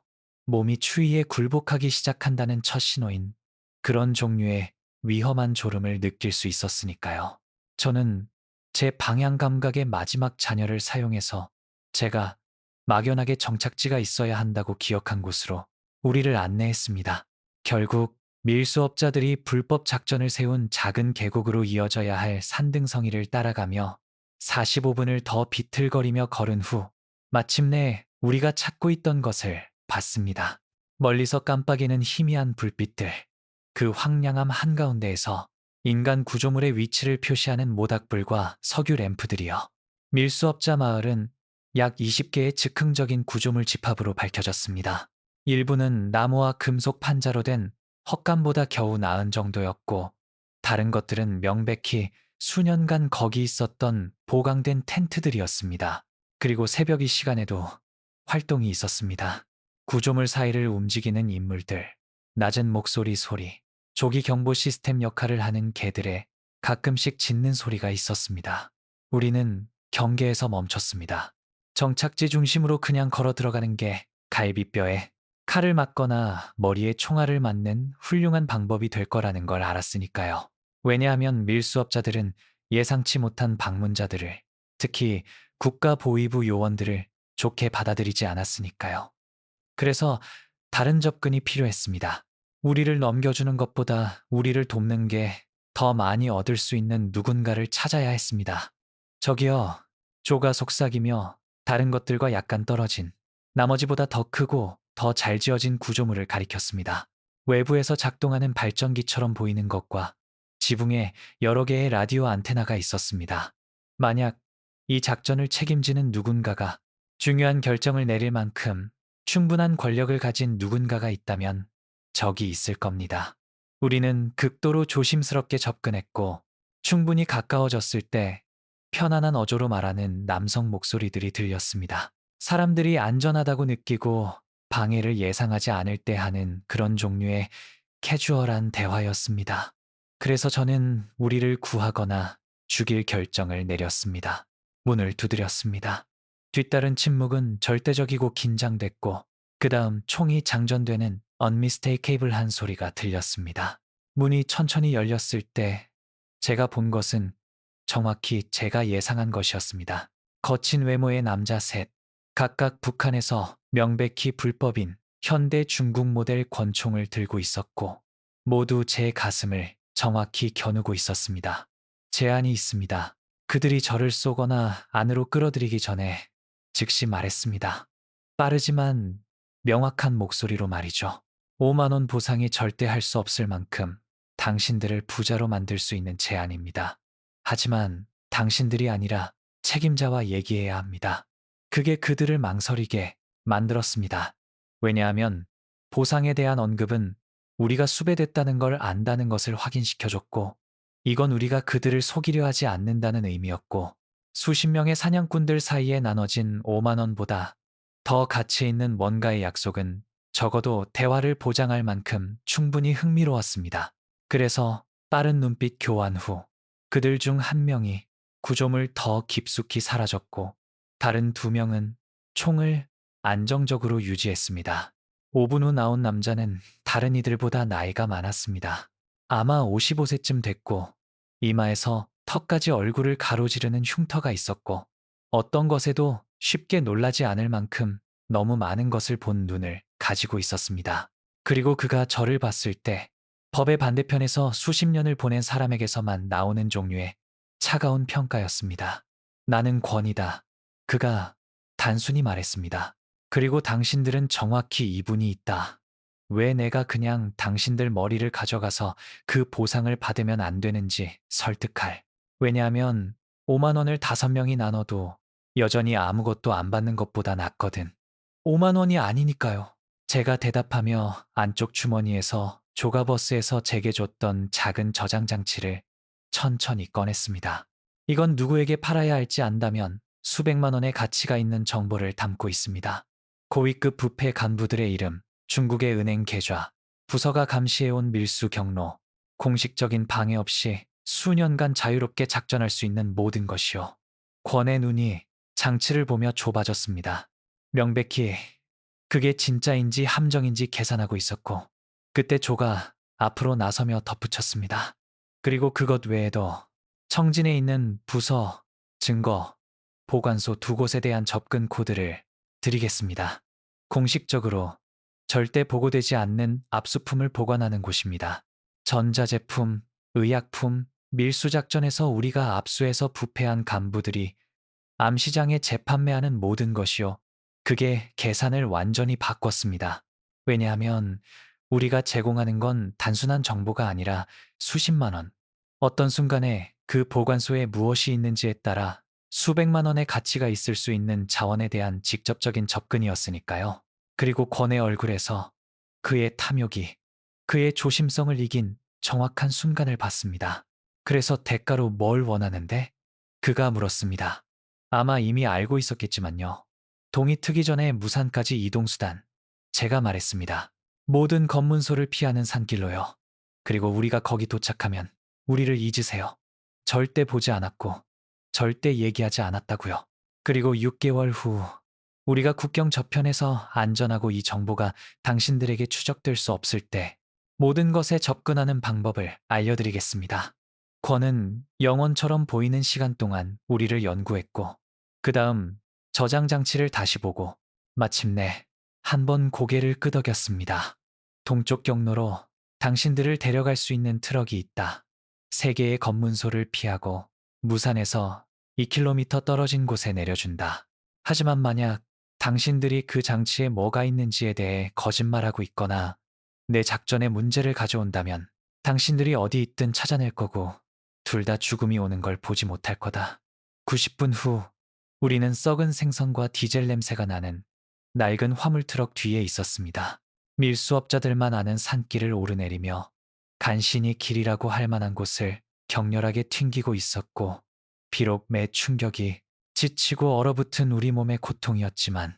몸이 추위에 굴복하기 시작한다는 첫 신호인 그런 종류의 위험한 졸음을 느낄 수 있었으니까요. 저는 제 방향 감각의 마지막 잔여를 사용해서 제가 막연하게 정착지가 있어야 한다고 기억한 곳으로 우리를 안내했습니다. 결국 밀수업자들이 불법 작전을 세운 작은 계곡으로 이어져야 할 산등성이를 따라가며 45분을 더 비틀거리며 걸은 후 마침내 우리가 찾고 있던 것을 봤습니다. 멀리서 깜빡이는 희미한 불빛들, 그 황량함 한가운데에서 인간 구조물의 위치를 표시하는 모닥불과 석유 램프들이요. 밀수업자 마을은 약 20개의 즉흥적인 구조물 집합으로 밝혀졌습니다. 일부는 나무와 금속 판자로 된 헛간보다 겨우 나은 정도였고, 다른 것들은 명백히 수년간 거기 있었던 보강된 텐트들이었습니다. 그리고 새벽 이 시간에도 활동이 있었습니다. 구조물 사이를 움직이는 인물들, 낮은 목소리 소리, 조기 경보 시스템 역할을 하는 개들의 가끔씩 짖는 소리가 있었습니다. 우리는 경계에서 멈췄습니다. 정착지 중심으로 그냥 걸어 들어가는 게 갈비뼈에 칼을 맞거나 머리에 총알을 맞는 훌륭한 방법이 될 거라는 걸 알았으니까요. 왜냐하면 밀수업자들은 예상치 못한 방문자들을, 특히 국가보위부 요원들을 좋게 받아들이지 않았으니까요. 그래서 다른 접근이 필요했습니다. 우리를 넘겨주는 것보다 우리를 돕는 게 더 많이 얻을 수 있는 누군가를 찾아야 했습니다. 저기요, 조가 속삭이며 다른 것들과 약간 떨어진, 나머지보다 더 크고 더 잘 지어진 구조물을 가리켰습니다. 외부에서 작동하는 발전기처럼 보이는 것과 지붕에 여러 개의 라디오 안테나가 있었습니다. 만약 이 작전을 책임지는 누군가가 중요한 결정을 내릴 만큼 충분한 권력을 가진 누군가가 있다면 적이 있을 겁니다. 우리는 극도로 조심스럽게 접근했고 충분히 가까워졌을 때 편안한 어조로 말하는 남성 목소리들이 들렸습니다. 사람들이 안전하다고 느끼고 방해를 예상하지 않을 때 하는 그런 종류의 캐주얼한 대화였습니다. 그래서 저는 우리를 구하거나 죽일 결정을 내렸습니다. 문을 두드렸습니다. 뒤따른 침묵은 절대적이고 긴장됐고 그 다음 총이 장전되는 언미스테이케이블한 소리가 들렸습니다. 문이 천천히 열렸을 때 제가 본 것은 정확히 제가 예상한 것이었습니다. 거친 외모의 남자 셋, 각각 북한에서 명백히 불법인 현대 중국 모델 권총을 들고 있었고 모두 제 가슴을 정확히 겨누고 있었습니다. 제안이 있습니다. 그들이 저를 쏘거나 안으로 끌어들이기 전에 즉시 말했습니다. 빠르지만 명확한 목소리로 말이죠. 5만 원 보상이 절대 할 수 없을 만큼 당신들을 부자로 만들 수 있는 제안입니다. 하지만 당신들이 아니라 책임자와 얘기해야 합니다. 그게 그들을 망설이게 만들었습니다. 왜냐하면 보상에 대한 언급은 우리가 수배됐다는 걸 안다는 것을 확인시켜줬고, 이건 우리가 그들을 속이려 하지 않는다는 의미였고, 수십 명의 사냥꾼들 사이에 나눠진 5만 원보다 더 가치 있는 뭔가의 약속은 적어도 대화를 보장할 만큼 충분히 흥미로웠습니다. 그래서 빠른 눈빛 교환 후 그들 중 한 명이 구조물 더 깊숙이 사라졌고 다른 두 명은 총을 안정적으로 유지했습니다. 5분 후 나온 남자는 다른 이들보다 나이가 많았습니다. 아마 55세쯤 됐고 이마에서 턱까지 얼굴을 가로지르는 흉터가 있었고 어떤 것에도 쉽게 놀라지 않을 만큼 너무 많은 것을 본 눈을 가지고 있었습니다. 그리고 그가 저를 봤을 때 법의 반대편에서 수십 년을 보낸 사람에게서만 나오는 종류의 차가운 평가였습니다. 나는 권이다. 그가 단순히 말했습니다. 그리고 당신들은 정확히 이분이 있다. 왜 내가 그냥 당신들 머리를 가져가서 그 보상을 받으면 안 되는지 설득할. 왜냐하면 5만 원을 5명이 나눠도 여전히 아무것도 안 받는 것보다 낫거든. 5만 원이 아니니까요. 제가 대답하며 안쪽 주머니에서 조가버스에서 제게 줬던 작은 저장 장치를 천천히 꺼냈습니다. 이건 누구에게 팔아야 할지 안다면 수백만 원의 가치가 있는 정보를 담고 있습니다. 고위급 부패 간부들의 이름, 중국의 은행 계좌, 부서가 감시해온 밀수 경로, 공식적인 방해 없이 수년간 자유롭게 작전할 수 있는 모든 것이요. 권의 눈이 장치를 보며 좁아졌습니다. 명백히 그게 진짜인지 함정인지 계산하고 있었고 그때 조가 앞으로 나서며 덧붙였습니다. 그리고 그것 외에도 청진에 있는 부서, 증거, 보관소 두 곳에 대한 접근 코드를 드리겠습니다. 공식적으로 절대 보고되지 않는 압수품을 보관하는 곳입니다. 전자제품, 의약품, 밀수작전에서 우리가 압수해서 부패한 간부들이 암시장에 재판매하는 모든 것이요. 그게 계산을 완전히 바꿨습니다. 왜냐하면 우리가 제공하는 건 단순한 정보가 아니라 수십만 원. 어떤 순간에 그 보관소에 무엇이 있는지에 따라 수백만 원의 가치가 있을 수 있는 자원에 대한 직접적인 접근이었으니까요. 그리고 권의 얼굴에서 그의 탐욕이, 그의 조심성을 이긴 정확한 순간을 봤습니다. 그래서 대가로 뭘 원하는데? 그가 물었습니다. 아마 이미 알고 있었겠지만요. 동이 트기 전에 무산까지 이동수단. 제가 말했습니다. 모든 검문소를 피하는 산길로요. 그리고 우리가 거기 도착하면 우리를 잊으세요. 절대 보지 않았고 절대 얘기하지 않았다고요. 그리고 6개월 후 우리가 국경 저편에서 안전하고 이 정보가 당신들에게 추적될 수 없을 때 모든 것에 접근하는 방법을 알려드리겠습니다. 권은 영원처럼 보이는 시간 동안 우리를 연구했고 그 다음 저장 장치를 다시 보고 마침내 한 번 고개를 끄덕였습니다. 동쪽 경로로 당신들을 데려갈 수 있는 트럭이 있다. 세 개의 검문소를 피하고 무산에서 2km 떨어진 곳에 내려준다. 하지만 만약 당신들이 그 장치에 뭐가 있는지에 대해 거짓말하고 있거나 내 작전에 문제를 가져온다면 당신들이 어디 있든 찾아낼 거고 둘 다 죽음이 오는 걸 보지 못할 거다. 90분 후 우리는 썩은 생선과 디젤 냄새가 나는 낡은 화물 트럭 뒤에 있었습니다. 밀수업자들만 아는 산길을 오르내리며 간신히 길이라고 할 만한 곳을 격렬하게 튕기고 있었고 비록 매 충격이 지치고 얼어붙은 우리 몸의 고통이었지만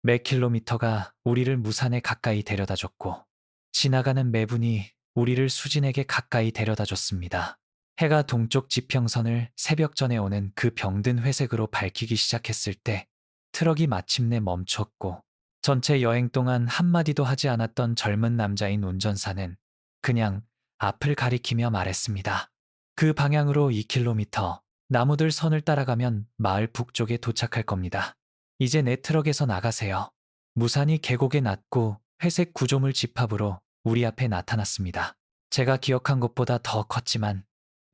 매 킬로미터가 우리를 무산에 가까이 데려다줬고 지나가는 매분이 우리를 수진에게 가까이 데려다줬습니다. 해가 동쪽 지평선을 새벽 전에 오는 그 병든 회색으로 밝히기 시작했을 때 트럭이 마침내 멈췄고 전체 여행 동안 한마디도 하지 않았던 젊은 남자인 운전사는 그냥 앞을 가리키며 말했습니다. 그 방향으로 2km, 나무들 선을 따라가면 마을 북쪽에 도착할 겁니다. 이제 내 트럭에서 나가세요. 무산이 계곡에 낮고 회색 구조물 집합으로 우리 앞에 나타났습니다. 제가 기억한 것보다 더 컸지만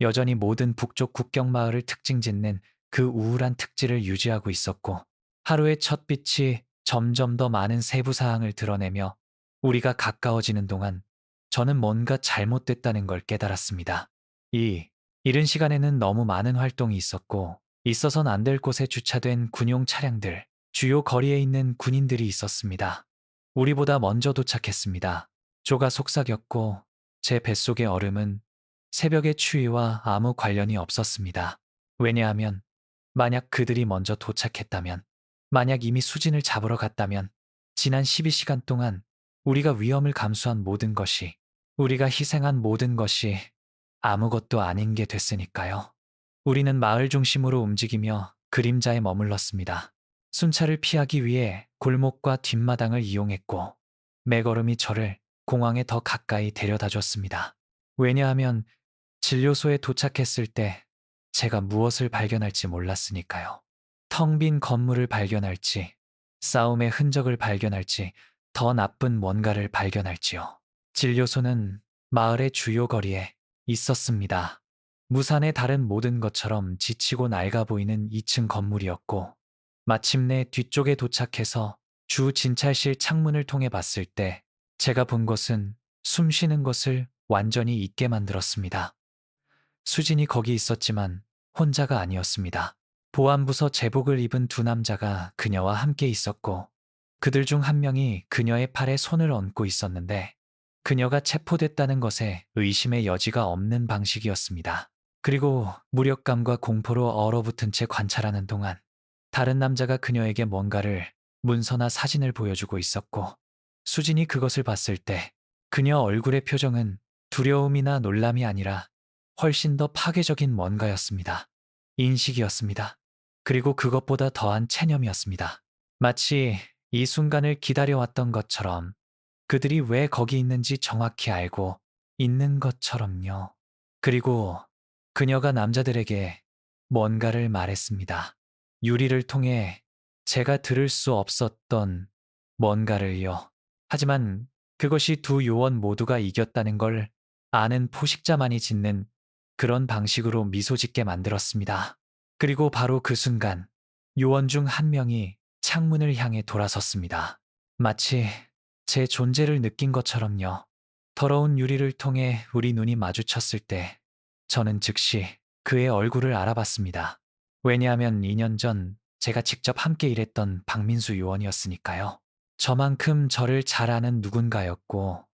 여전히 모든 북쪽 국경 마을을 특징 짓는 그 우울한 특질을 유지하고 있었고, 하루의 첫 빛이 점점 더 많은 세부 사항을 드러내며 우리가 가까워지는 동안 저는 뭔가 잘못됐다는 걸 깨달았습니다. 이 이른 시간에는 너무 많은 활동이 있었고, 있어선 안 될 곳에 주차된 군용 차량들, 주요 거리에 있는 군인들이 있었습니다. 우리보다 먼저 도착했습니다. 조가 속삭였고 제 뱃속의 얼음은 새벽의 추위와 아무 관련이 없었습니다. 왜냐하면 만약 그들이 먼저 도착했다면, 만약 이미 수진을 잡으러 갔다면 지난 12시간 동안 우리가 위험을 감수한 모든 것이, 우리가 희생한 모든 것이 아무것도 아닌 게 됐으니까요. 우리는 마을 중심으로 움직이며 그림자에 머물렀습니다. 순찰을 피하기 위해 골목과 뒷마당을 이용했고, 매걸음이 저를 공항에 더 가까이 데려다 줬습니다. 왜냐하면 진료소에 도착했을 때 제가 무엇을 발견할지 몰랐으니까요. 텅 빈 건물을 발견할지, 싸움의 흔적을 발견할지, 더 나쁜 뭔가를 발견할지요. 진료소는 마을의 주요 거리에 있었습니다. 무산의 다른 모든 것처럼 지치고 낡아 보이는 2층 건물이었고, 마침내 뒤쪽에 도착해서 주 진찰실 창문을 통해 봤을 때 제가 본 것은 숨 쉬는 것을 완전히 잊게 만들었습니다. 수진이 거기 있었지만 혼자가 아니었습니다. 보안부서 제복을 입은 두 남자가 그녀와 함께 있었고, 그들 중 한 명이 그녀의 팔에 손을 얹고 있었는데, 그녀가 체포됐다는 것에 의심의 여지가 없는 방식이었습니다. 그리고 무력감과 공포로 얼어붙은 채 관찰하는 동안 다른 남자가 그녀에게 뭔가를, 문서나 사진을 보여주고 있었고, 수진이 그것을 봤을 때 그녀 얼굴의 표정은 두려움이나 놀람이 아니라 훨씬 더 파괴적인 뭔가였습니다. 인식이었습니다. 그리고 그것보다 더한 체념이었습니다. 마치 이 순간을 기다려왔던 것처럼, 그들이 왜 거기 있는지 정확히 알고 있는 것처럼요. 그리고 그녀가 남자들에게 뭔가를 말했습니다. 유리를 통해 제가 들을 수 없었던 뭔가를요. 하지만 그것이 두 요원 모두가 이겼다는 걸 아는 포식자만이 짓는 그런 방식으로 미소 짓게 만들었습니다. 그리고 바로 그 순간 요원 중 한 명이 창문을 향해 돌아섰습니다. 마치 제 존재를 느낀 것처럼요. 더러운 유리를 통해 우리 눈이 마주쳤을 때 저는 즉시 그의 얼굴을 알아봤습니다. 왜냐하면 2년 전 제가 직접 함께 일했던 박민수 요원이었으니까요. 저만큼 저를 잘 아는 누군가였고,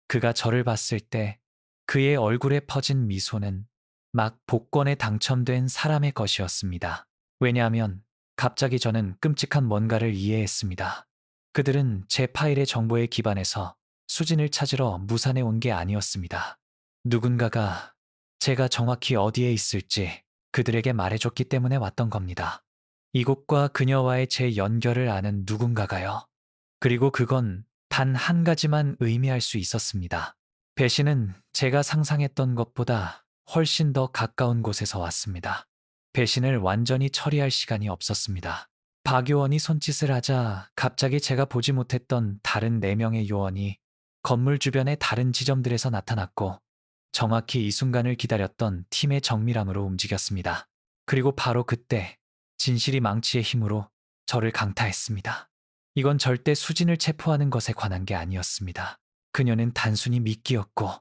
그가 저를 봤을 때 그의 얼굴에 퍼진 미소는 막 복권에 당첨된 사람의 것이었습니다. 왜냐하면 갑자기 저는 끔찍한 뭔가를 이해했습니다. 그들은 제 파일의 정보에 기반해서 수진을 찾으러 무산에 온 게 아니었습니다. 누군가가 제가 정확히 어디에 있을지 그들에게 말해줬기 때문에 왔던 겁니다. 이곳과 그녀와의 제 연결을 아는 누군가가요. 그리고 그건 단 한 가지만 의미할 수 있었습니다. 배신은 제가 상상했던 것보다 훨씬 더 가까운 곳에서 왔습니다. 배신을 완전히 처리할 시간이 없었습니다. 박 요원이 손짓을 하자 갑자기 제가 보지 못했던 다른 4명의 요원이 건물 주변의 다른 지점들에서 나타났고, 정확히 이 순간을 기다렸던 팀의 정밀함으로 움직였습니다. 그리고 바로 그때 진실이 망치의 힘으로 저를 강타했습니다. 이건 절대 수진을 체포하는 것에 관한 게 아니었습니다. 그녀는 단순히 미끼였고,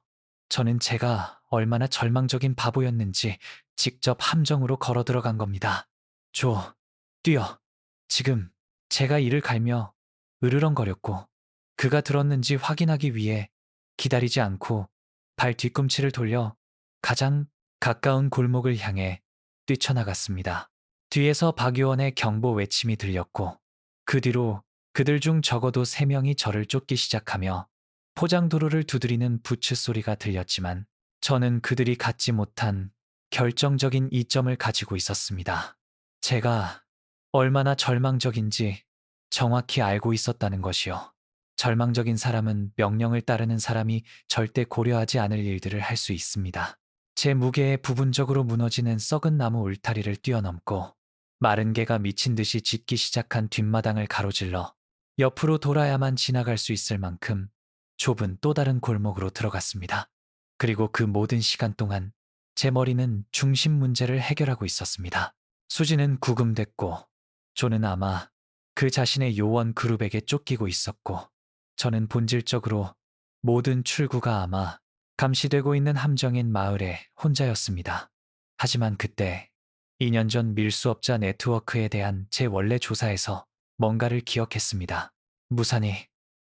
저는 제가 얼마나 절망적인 바보였는지 직접 함정으로 걸어 들어간 겁니다. 조, 뛰어. 지금. 제가 이를 갈며 으르렁거렸고, 그가 들었는지 확인하기 위해 기다리지 않고 발 뒤꿈치를 돌려 가장 가까운 골목을 향해 뛰쳐나갔습니다. 뒤에서 박 요원의 경보 외침이 들렸고, 그 뒤로 그들 중 적어도 3명이 저를 쫓기 시작하며 포장도로를 두드리는 부츠 소리가 들렸지만, 저는 그들이 갖지 못한 결정적인 이점을 가지고 있었습니다. 제가 얼마나 절망적인지 정확히 알고 있었다는 것이요. 절망적인 사람은 명령을 따르는 사람이 절대 고려하지 않을 일들을 할 수 있습니다. 제 무게에 부분적으로 무너지는 썩은 나무 울타리를 뛰어넘고 마른 개가 미친 듯이 짖기 시작한 뒷마당을 가로질러 옆으로 돌아야만 지나갈 수 있을 만큼 좁은 또 다른 골목으로 들어갔습니다. 그리고 그 모든 시간 동안 제 머리는 중심 문제를 해결하고 있었습니다. 수지는 구금됐고, 조는 아마 그 자신의 요원 그룹에게 쫓기고 있었고, 저는 본질적으로 모든 출구가 아마 감시되고 있는 함정인 마을에 혼자였습니다. 하지만 그때 2년 전 밀수업자 네트워크에 대한 제 원래 조사에서 뭔가를 기억했습니다. 무산이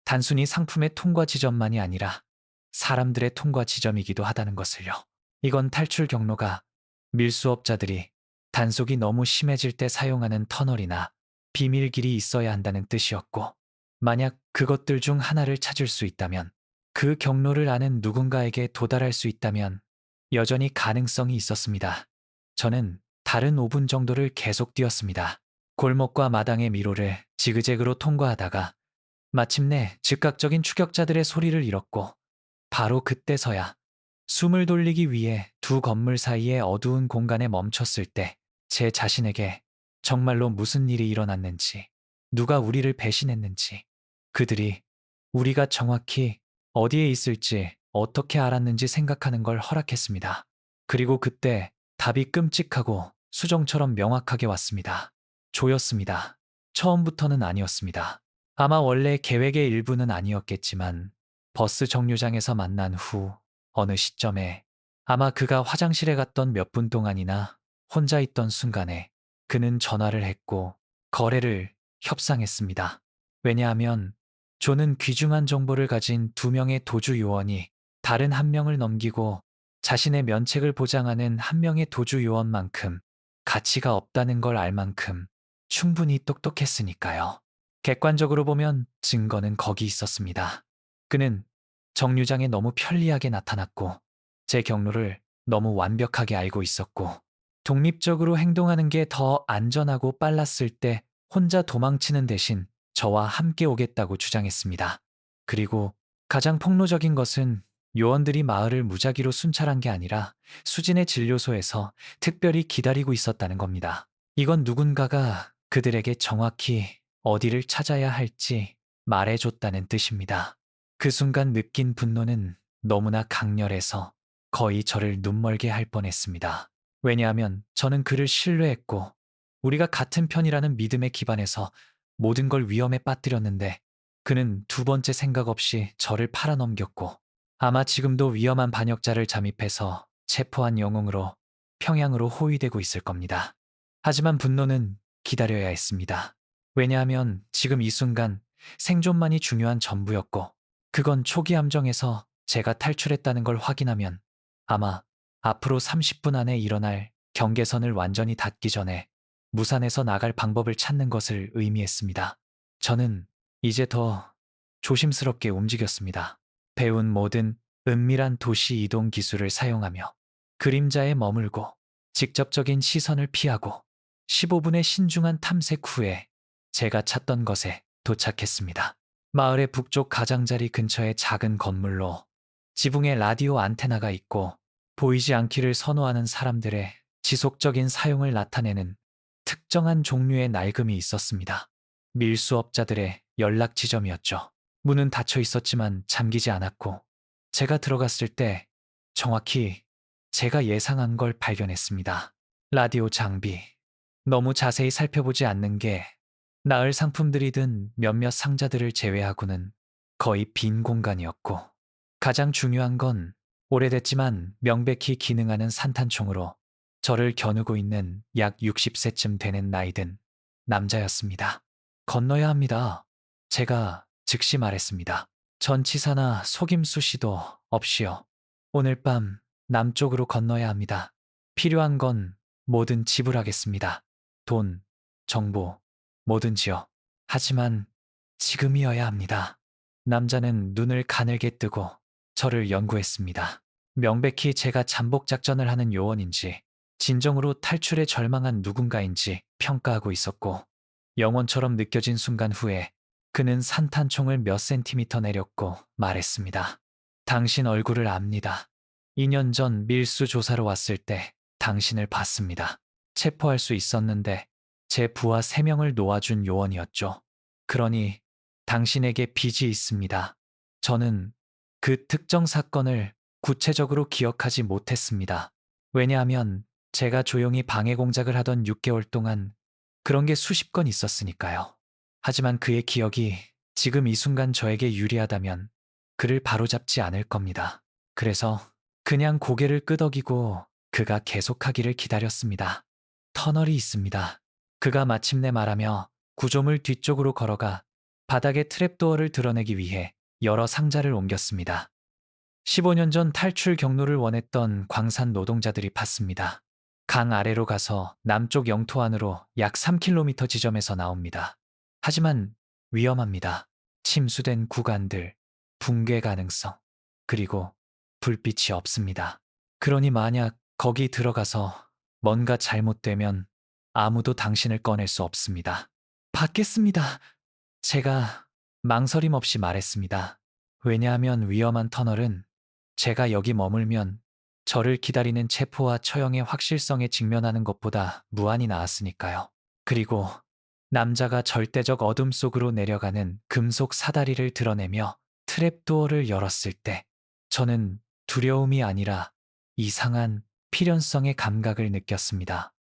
단순히 상품의 통과 지점만이 아니라 사람들의 통과 지점이기도 하다는 것을요. 이건 탈출 경로가 밀수업자들이 단속이 너무 심해질 때 사용하는 터널이나 비밀길이 있어야 한다는 뜻이었고, 만약 그것들 중 하나를 찾을 수 있다면, 그 경로를 아는 누군가에게 도달할 수 있다면 여전히 가능성이 있었습니다. 저는 다른 5분 정도를 계속 뛰었습니다. 골목과 마당의 미로를 지그재그로 통과하다가 마침내 즉각적인 추격자들의 소리를 잃었고, 바로 그때서야 숨을 돌리기 위해 두 건물 사이의 어두운 공간에 멈췄을 때 제 자신에게 정말로 무슨 일이 일어났는지, 누가 우리를 배신했는지, 그들이 우리가 정확히 어디에 있을지 어떻게 알았는지 생각하는 걸 허락했습니다. 그리고 그때 답이 끔찍하고 수정처럼 명확하게 왔습니다. 조였습니다. 처음부터는 아니었습니다. 아마 원래 계획의 일부는 아니었겠지만 버스 정류장에서 만난 후 어느 시점에 아마 그가 화장실에 갔던 몇 분 동안이나 혼자 있던 순간에 그는 전화를 했고 거래를 협상했습니다. 왜냐하면 조는 귀중한 정보를 가진 두 명의 도주 요원이 다른 한 명을 넘기고 자신의 면책을 보장하는 한 명의 도주 요원만큼 가치가 없다는 걸 알 만큼 충분히 똑똑했으니까요. 객관적으로 보면 증거는 거기 있었습니다. 그는 정류장에 너무 편리하게 나타났고 제 경로를 너무 완벽하게 알고 있었고, 독립적으로 행동하는 게 더 안전하고 빨랐을 때 혼자 도망치는 대신 저와 함께 오겠다고 주장했습니다. 그리고 가장 폭로적인 것은 요원들이 마을을 무작위로 순찰한 게 아니라 수진의 진료소에서 특별히 기다리고 있었다는 겁니다. 이건 누군가가 그들에게 정확히 어디를 찾아야 할지 말해줬다는 뜻입니다. 그 순간 느낀 분노는 너무나 강렬해서 거의 저를 눈멀게 할 뻔했습니다. 왜냐하면 저는 그를 신뢰했고 우리가 같은 편이라는 믿음에 기반해서 모든 걸 위험에 빠뜨렸는데, 그는 두 번째 생각 없이 저를 팔아넘겼고 아마 지금도 위험한 반역자를 잠입해서 체포한 영웅으로 평양으로 호위되고 있을 겁니다. 하지만 분노는 기다려야 했습니다. 왜냐하면 지금 이 순간 생존만이 중요한 전부였고, 그건 초기 함정에서 제가 탈출했다는 걸 확인하면 아마 앞으로 30분 안에 일어날 경계선을 완전히 닫기 전에 무산에서 나갈 방법을 찾는 것을 의미했습니다. 저는 이제 더 조심스럽게 움직였습니다. 배운 모든 은밀한 도시 이동 기술을 사용하며 그림자에 머물고 직접적인 시선을 피하고 15분의 신중한 탐색 후에 제가 찾던 것에 도착했습니다. 마을의 북쪽 가장자리 근처의 작은 건물로 지붕에 라디오 안테나가 있고 보이지 않기를 선호하는 사람들의 지속적인 사용을 나타내는 특정한 종류의 낡음이 있었습니다. 밀수업자들의 연락 지점이었죠. 문은 닫혀 있었지만 잠기지 않았고 제가 들어갔을 때 정확히 제가 예상한 걸 발견했습니다. 라디오 장비. 너무 자세히 살펴보지 않는 게 나을 상품들이 든 몇몇 상자들을 제외하고는 거의 빈 공간이었고, 가장 중요한 건 오래됐지만 명백히 기능하는 산탄총으로 저를 겨누고 있는 약 60세쯤 되는 나이든 남자였습니다. 건너야 합니다. 제가 즉시 말했습니다. 전치사나 속임수 시도 없이요. 오늘 밤 남쪽으로 건너야 합니다. 필요한 건 뭐든 지불하겠습니다. 돈, 정보, 뭐든지요. 하지만 지금이어야 합니다. 남자는 눈을 가늘게 뜨고 저를 연구했습니다. 명백히 제가 잠복 작전을 하는 요원인지 진정으로 탈출에 절망한 누군가인지 평가하고 있었고, 영원처럼 느껴진 순간 후에 그는 산탄총을 몇 센티미터 내렸고 말했습니다. 당신 얼굴을 압니다. 2년 전 밀수 조사로 왔을 때 당신을 봤습니다. 체포할 수 있었는데 제 부하 3명을 놓아준 요원이었죠. 그러니 당신에게 빚이 있습니다. 저는 그 특정 사건을 구체적으로 기억하지 못했습니다. 왜냐하면 제가 조용히 방해 공작을 하던 6개월 동안 그런 게 수십 건 있었으니까요. 하지만 그의 기억이 지금 이 순간 저에게 유리하다면 그를 바로잡지 않을 겁니다. 그래서 그냥 고개를 끄덕이고 그가 계속하기를 기다렸습니다. 터널이 있습니다. 그가 마침내 말하며 구조물 뒤쪽으로 걸어가 바닥에 트랩도어를 드러내기 위해 여러 상자를 옮겼습니다. 15년 전 탈출 경로를 원했던 광산 노동자들이 팠습니다. 강 아래로 가서 남쪽 영토 안으로 약 3km 지점에서 나옵니다. 하지만 위험합니다. 침수된 구간들, 붕괴 가능성, 그리고 불빛이 없습니다. 그러니 만약 거기 들어가서 뭔가 잘못되면 아무도 당신을 꺼낼 수 없습니다. 받겠습니다. 제가 망설임 없이 말했습니다. 왜냐하면 위험한 터널은 제가 여기 머물면 저를 기다리는 체포와 처형의 확실성에 직면하는 것보다 무한히 나았으니까요. 그리고 남자가 절대적 어둠 속으로 내려가는 금속 사다리를 드러내며 트랩도어를 열었을 때 저는 두려움이 아니라 이상한 필연성의 감각을 느꼈습니다.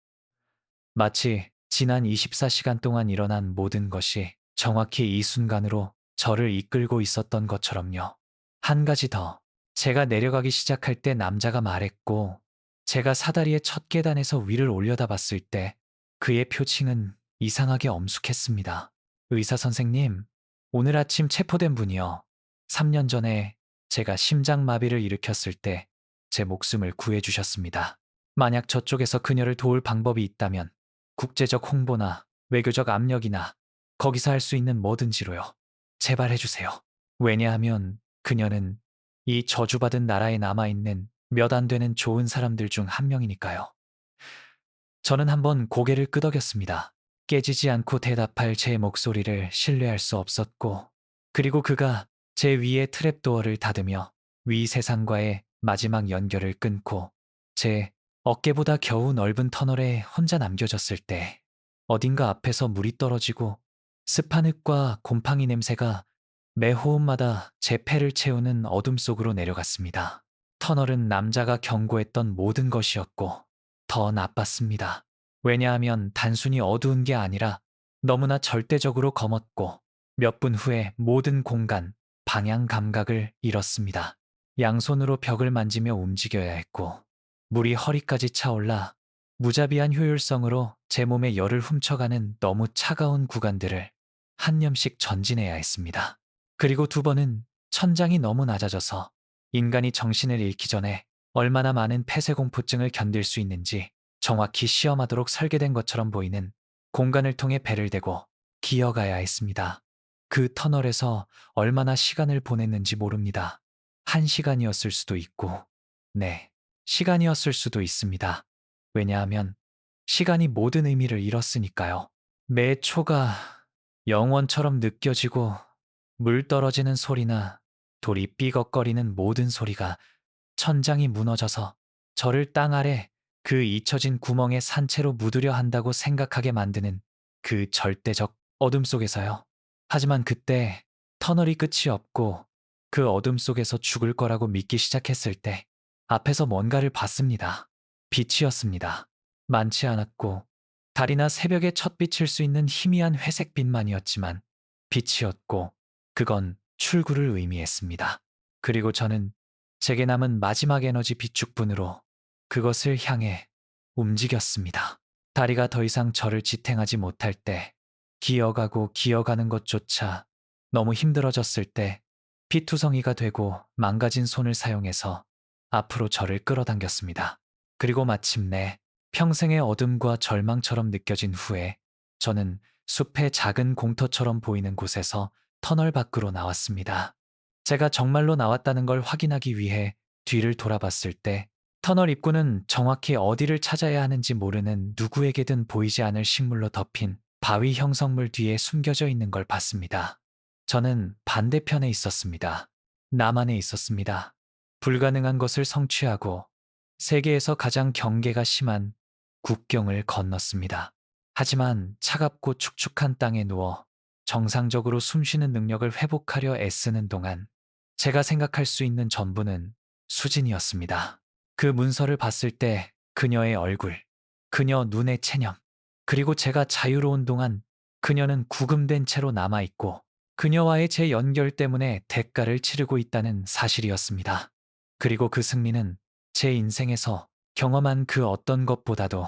마치 지난 24시간 동안 일어난 모든 것이 정확히 이 순간으로 저를 이끌고 있었던 것처럼요. 한 가지 더. 제가 내려가기 시작할 때 남자가 말했고, 제가 사다리의 첫 계단에서 위를 올려다봤을 때 그의 표情은 이상하게 엄숙했습니다. 의사 선생님, 오늘 아침 체포된 분이요. 3년 전에 제가 심장마비를 일으켰을 때 제 목숨을 구해주셨습니다. 만약 저쪽에서 그녀를 도울 방법이 있다면 국제적 홍보나 외교적 압력이나 거기서 할 수 있는 뭐든지로요. 제발 해주세요. 왜냐하면 그녀는 이 저주받은 나라에 남아있는 몇 안 되는 좋은 사람들 중 한 명이니까요. 저는 한번 고개를 끄덕였습니다. 깨지지 않고 대답할 제 목소리를 신뢰할 수 없었고, 그리고 그가 제 위에 트랩도어를 닫으며 위 세상과의 마지막 연결을 끊고 제 어깨보다 겨우 넓은 터널에 혼자 남겨졌을 때 어딘가 앞에서 물이 떨어지고 습한 흙과 곰팡이 냄새가 매 호흡마다 제 폐를 채우는 어둠 속으로 내려갔습니다. 터널은 남자가 경고했던 모든 것이었고 더 나빴습니다. 왜냐하면 단순히 어두운 게 아니라 너무나 절대적으로 검었고 몇 분 후에 모든 공간, 방향 감각을 잃었습니다. 양손으로 벽을 만지며 움직여야 했고 물이 허리까지 차올라 무자비한 효율성으로 제 몸에 열을 훔쳐가는 너무 차가운 구간들을 한 뼘씩 전진해야 했습니다. 그리고 두 번은 천장이 너무 낮아져서 인간이 정신을 잃기 전에 얼마나 많은 폐쇄공포증을 견딜 수 있는지 정확히 시험하도록 설계된 것처럼 보이는 공간을 통해 배를 대고 기어가야 했습니다. 그 터널에서 얼마나 시간을 보냈는지 모릅니다. 1시간이었을 수도 있고, 네, 시간이었을 수도 있습니다. 왜냐하면 시간이 모든 의미를 잃었으니까요. 매 초가 영원처럼 느껴지고 물 떨어지는 소리나 돌이 삐걱거리는 모든 소리가 천장이 무너져서 저를 땅 아래 그 잊혀진 구멍에 산채로 묻으려 한다고 생각하게 만드는 그 절대적 어둠 속에서요. 하지만 그때 터널이 끝이 없고 그 어둠 속에서 죽을 거라고 믿기 시작했을 때 앞에서 뭔가를 봤습니다. 빛이었습니다. 많지 않았고 달이나 새벽에 첫 비칠 수 있는 희미한 회색빛만이었지만 빛이었고 그건 출구를 의미했습니다. 그리고 저는 제게 남은 마지막 에너지 비축분으로 그것을 향해 움직였습니다. 다리가 더 이상 저를 지탱하지 못할 때, 기어가고 기어가는 것조차 너무 힘들어졌을 때 피투성이가 되고 망가진 손을 사용해서 앞으로 저를 끌어당겼습니다. 그리고 마침내 평생의 어둠과 절망처럼 느껴진 후에 저는 숲의 작은 공터처럼 보이는 곳에서 터널 밖으로 나왔습니다. 제가 정말로 나왔다는 걸 확인하기 위해 뒤를 돌아봤을 때 터널 입구는 정확히 어디를 찾아야 하는지 모르는 누구에게든 보이지 않을 식물로 덮인 바위 형성물 뒤에 숨겨져 있는 걸 봤습니다. 저는 반대편에 있었습니다. 남한에 있었습니다. 불가능한 것을 성취하고 세계에서 가장 경계가 심한 국경을 건넜습니다. 하지만 차갑고 축축한 땅에 누워 정상적으로 숨쉬는 능력을 회복하려 애쓰는 동안 제가 생각할 수 있는 전부는 수진이었습니다. 그 문서를 봤을 때 그녀의 얼굴, 그녀 눈의 체념, 그리고 제가 자유로운 동안 그녀는 구금된 채로 남아있고 그녀와의 제 연결 때문에 대가를 치르고 있다는 사실이었습니다. 그리고 그 승리는 제 인생에서 경험한 그 어떤 것보다도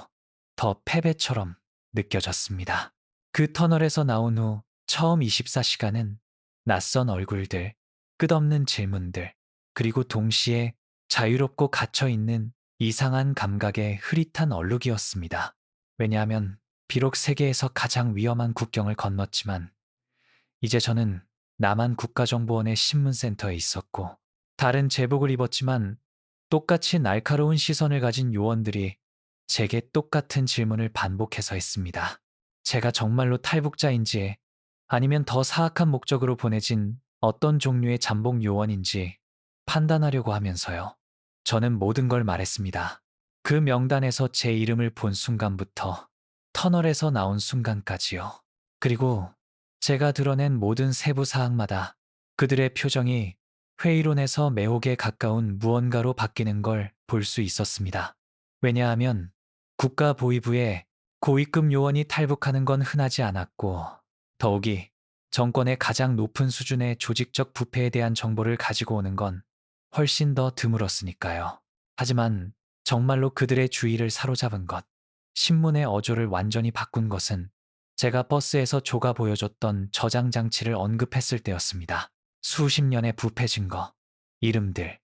더 패배처럼 느껴졌습니다. 그 터널에서 나온 후 처음 24시간은 낯선 얼굴들, 끝없는 질문들, 그리고 동시에 자유롭고 갇혀있는 이상한 감각의 흐릿한 얼룩이었습니다. 왜냐하면 비록 세계에서 가장 위험한 국경을 건넜지만 이제 저는 남한 국가정보원의 신문센터에 있었고 다른 제복을 입었지만 똑같이 날카로운 시선을 가진 요원들이 제게 똑같은 질문을 반복해서 했습니다. 제가 정말로 탈북자인지 아니면 더 사악한 목적으로 보내진 어떤 종류의 잠복 요원인지 판단하려고 하면서요. 저는 모든 걸 말했습니다. 그 명단에서 제 이름을 본 순간부터 터널에서 나온 순간까지요. 그리고 제가 드러낸 모든 세부 사항마다 그들의 표정이 회의론에서 매혹에 가까운 무언가로 바뀌는 걸 볼 수 있었습니다. 왜냐하면 국가보위부에 고위급 요원이 탈북하는 건 흔하지 않았고 더욱이 정권의 가장 높은 수준의 조직적 부패에 대한 정보를 가지고 오는 건 훨씬 더 드물었으니까요. 하지만 정말로 그들의 주의를 사로잡은 것, 신문의 어조를 완전히 바꾼 것은 제가 버스에서 조가 보여줬던 저장 장치를 언급했을 때였습니다. 수십 년의 부패 증거, 이름들,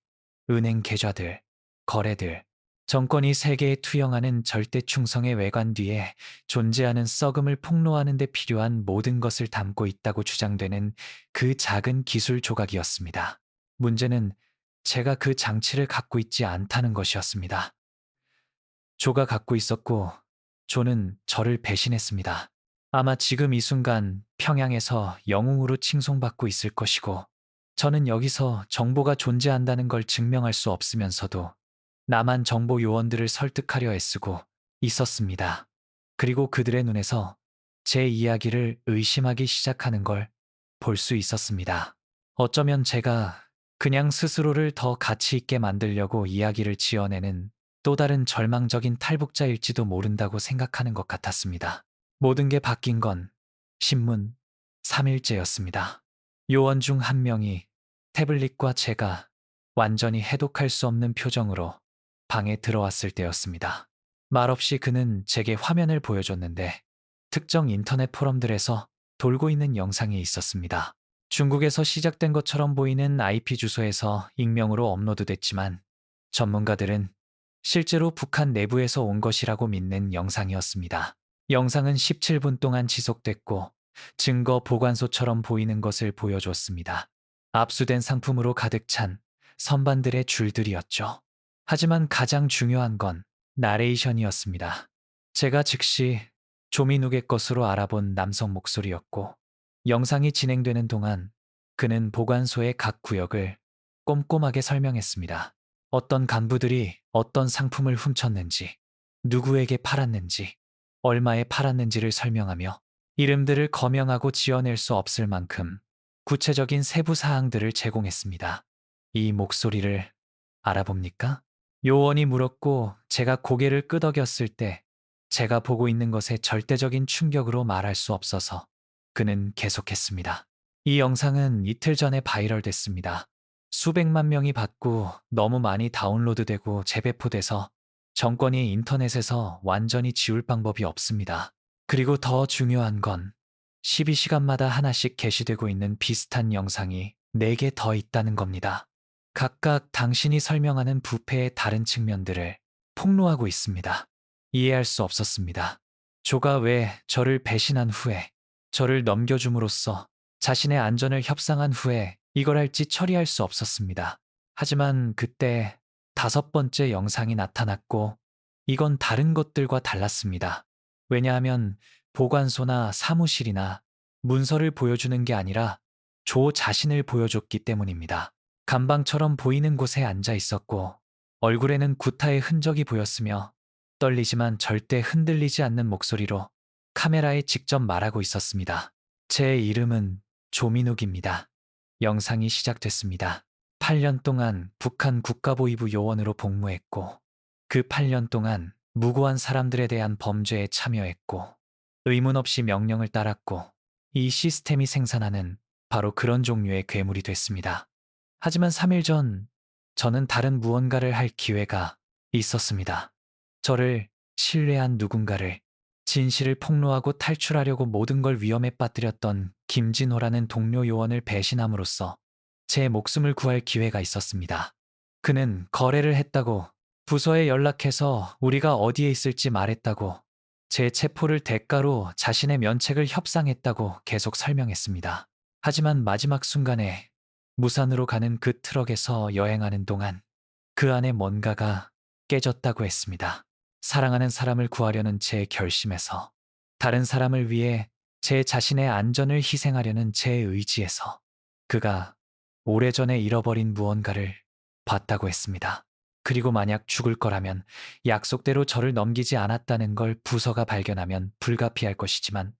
은행 계좌들, 거래들, 정권이 세계에 투영하는 절대 충성의 외관 뒤에 존재하는 썩음을 폭로하는 데 필요한 모든 것을 담고 있다고 주장되는 그 작은 기술 조각이었습니다. 문제는 제가 그 장치를 갖고 있지 않다는 것이었습니다. 조가 갖고 있었고 조는 저를 배신했습니다. 아마 지금 이 순간 평양에서 영웅으로 칭송받고 있을 것이고 저는 여기서 정보가 존재한다는 걸 증명할 수 없으면서도 남한 정보 요원들을 설득하려 애쓰고 있었습니다. 그리고 그들의 눈에서 제 이야기를 의심하기 시작하는 걸 볼 수 있었습니다. 어쩌면 제가 그냥 스스로를 더 가치 있게 만들려고 이야기를 지어내는 또 다른 절망적인 탈북자일지도 모른다고 생각하는 것 같았습니다. 모든 게 바뀐 건 신문 3일째였습니다. 요원 중 한 명이 태블릿과 제가 완전히 해독할 수 없는 표정으로 방에 들어왔을 때였습니다. 말없이 그는 제게 화면을 보여줬는데 특정 인터넷 포럼들에서 돌고 있는 영상이 있었습니다. 중국에서 시작된 것처럼 보이는 IP 주소에서 익명으로 업로드됐지만 전문가들은 실제로 북한 내부에서 온 것이라고 믿는 영상이었습니다. 영상은 17분 동안 지속됐고 증거 보관소처럼 보이는 것을 보여줬습니다. 압수된 상품으로 가득 찬 선반들의 줄들이었죠. 하지만 가장 중요한 건 나레이션이었습니다. 제가 즉시 조민욱의 것으로 알아본 남성 목소리였고 영상이 진행되는 동안 그는 보관소의 각 구역을 꼼꼼하게 설명했습니다. 어떤 간부들이 어떤 상품을 훔쳤는지, 누구에게 팔았는지, 얼마에 팔았는지를 설명하며 이름들을 거명하고 지어낼 수 없을 만큼 구체적인 세부 사항들을 제공했습니다. 이 목소리를 알아봅니까? 요원이 물었고 제가 고개를 끄덕였을 때 제가 보고 있는 것에 절대적인 충격으로 말할 수 없어서 그는 계속했습니다. 이 영상은 이틀 전에 바이럴됐습니다. 수백만 명이 봤고 너무 많이 다운로드되고 재배포돼서 정권이 인터넷에서 완전히 지울 방법이 없습니다. 그리고 더 중요한 건 12시간마다 하나씩 게시되고 있는 비슷한 영상이 4개 더 있다는 겁니다. 각각 당신이 설명하는 부패의 다른 측면들을 폭로하고 있습니다. 이해할 수 없었습니다. 조가 왜 저를 배신한 후에 저를 넘겨줌으로써 자신의 안전을 협상한 후에 이걸 할지 처리할 수 없었습니다. 하지만 그때 5번째 영상이 나타났고 이건 다른 것들과 달랐습니다. 왜냐하면 보관소나 사무실이나 문서를 보여주는 게 아니라 조 자신을 보여줬기 때문입니다. 감방처럼 보이는 곳에 앉아 있었고 얼굴에는 구타의 흔적이 보였으며 떨리지만 절대 흔들리지 않는 목소리로 카메라에 직접 말하고 있었습니다. 제 이름은 조민욱입니다. 영상이 시작됐습니다. 8년 동안 북한 국가보위부 요원으로 복무했고, 그 8년 동안 무고한 사람들에 대한 범죄에 참여했고, 의문 없이 명령을 따랐고, 이 시스템이 생산하는 바로 그런 종류의 괴물이 됐습니다. 하지만 3일 전, 저는 다른 무언가를 할 기회가 있었습니다. 저를 신뢰한 누군가를, 진실을 폭로하고 탈출하려고 모든 걸 위험에 빠뜨렸던 김진호라는 동료 요원을 배신함으로써 제 목숨을 구할 기회가 있었습니다. 그는 거래를 했다고, 부서에 연락해서 우리가 어디에 있을지 말했다고, 제 체포를 대가로 자신의 면책을 협상했다고 계속 설명했습니다. 하지만 마지막 순간에 무산으로 가는 그 트럭에서 여행하는 동안 그 안에 뭔가가 깨졌다고 했습니다. 사랑하는 사람을 구하려는 제 결심에서, 다른 사람을 위해 제 자신의 안전을 희생하려는 제 의지에서, 그가 오래전에 잃어버린 무언가를 봤다고 했습니다. 그리고 만약 죽을 거라면 약속대로 저를 넘기지 않았다는 걸 부서가 발견하면 불가피할 것이지만,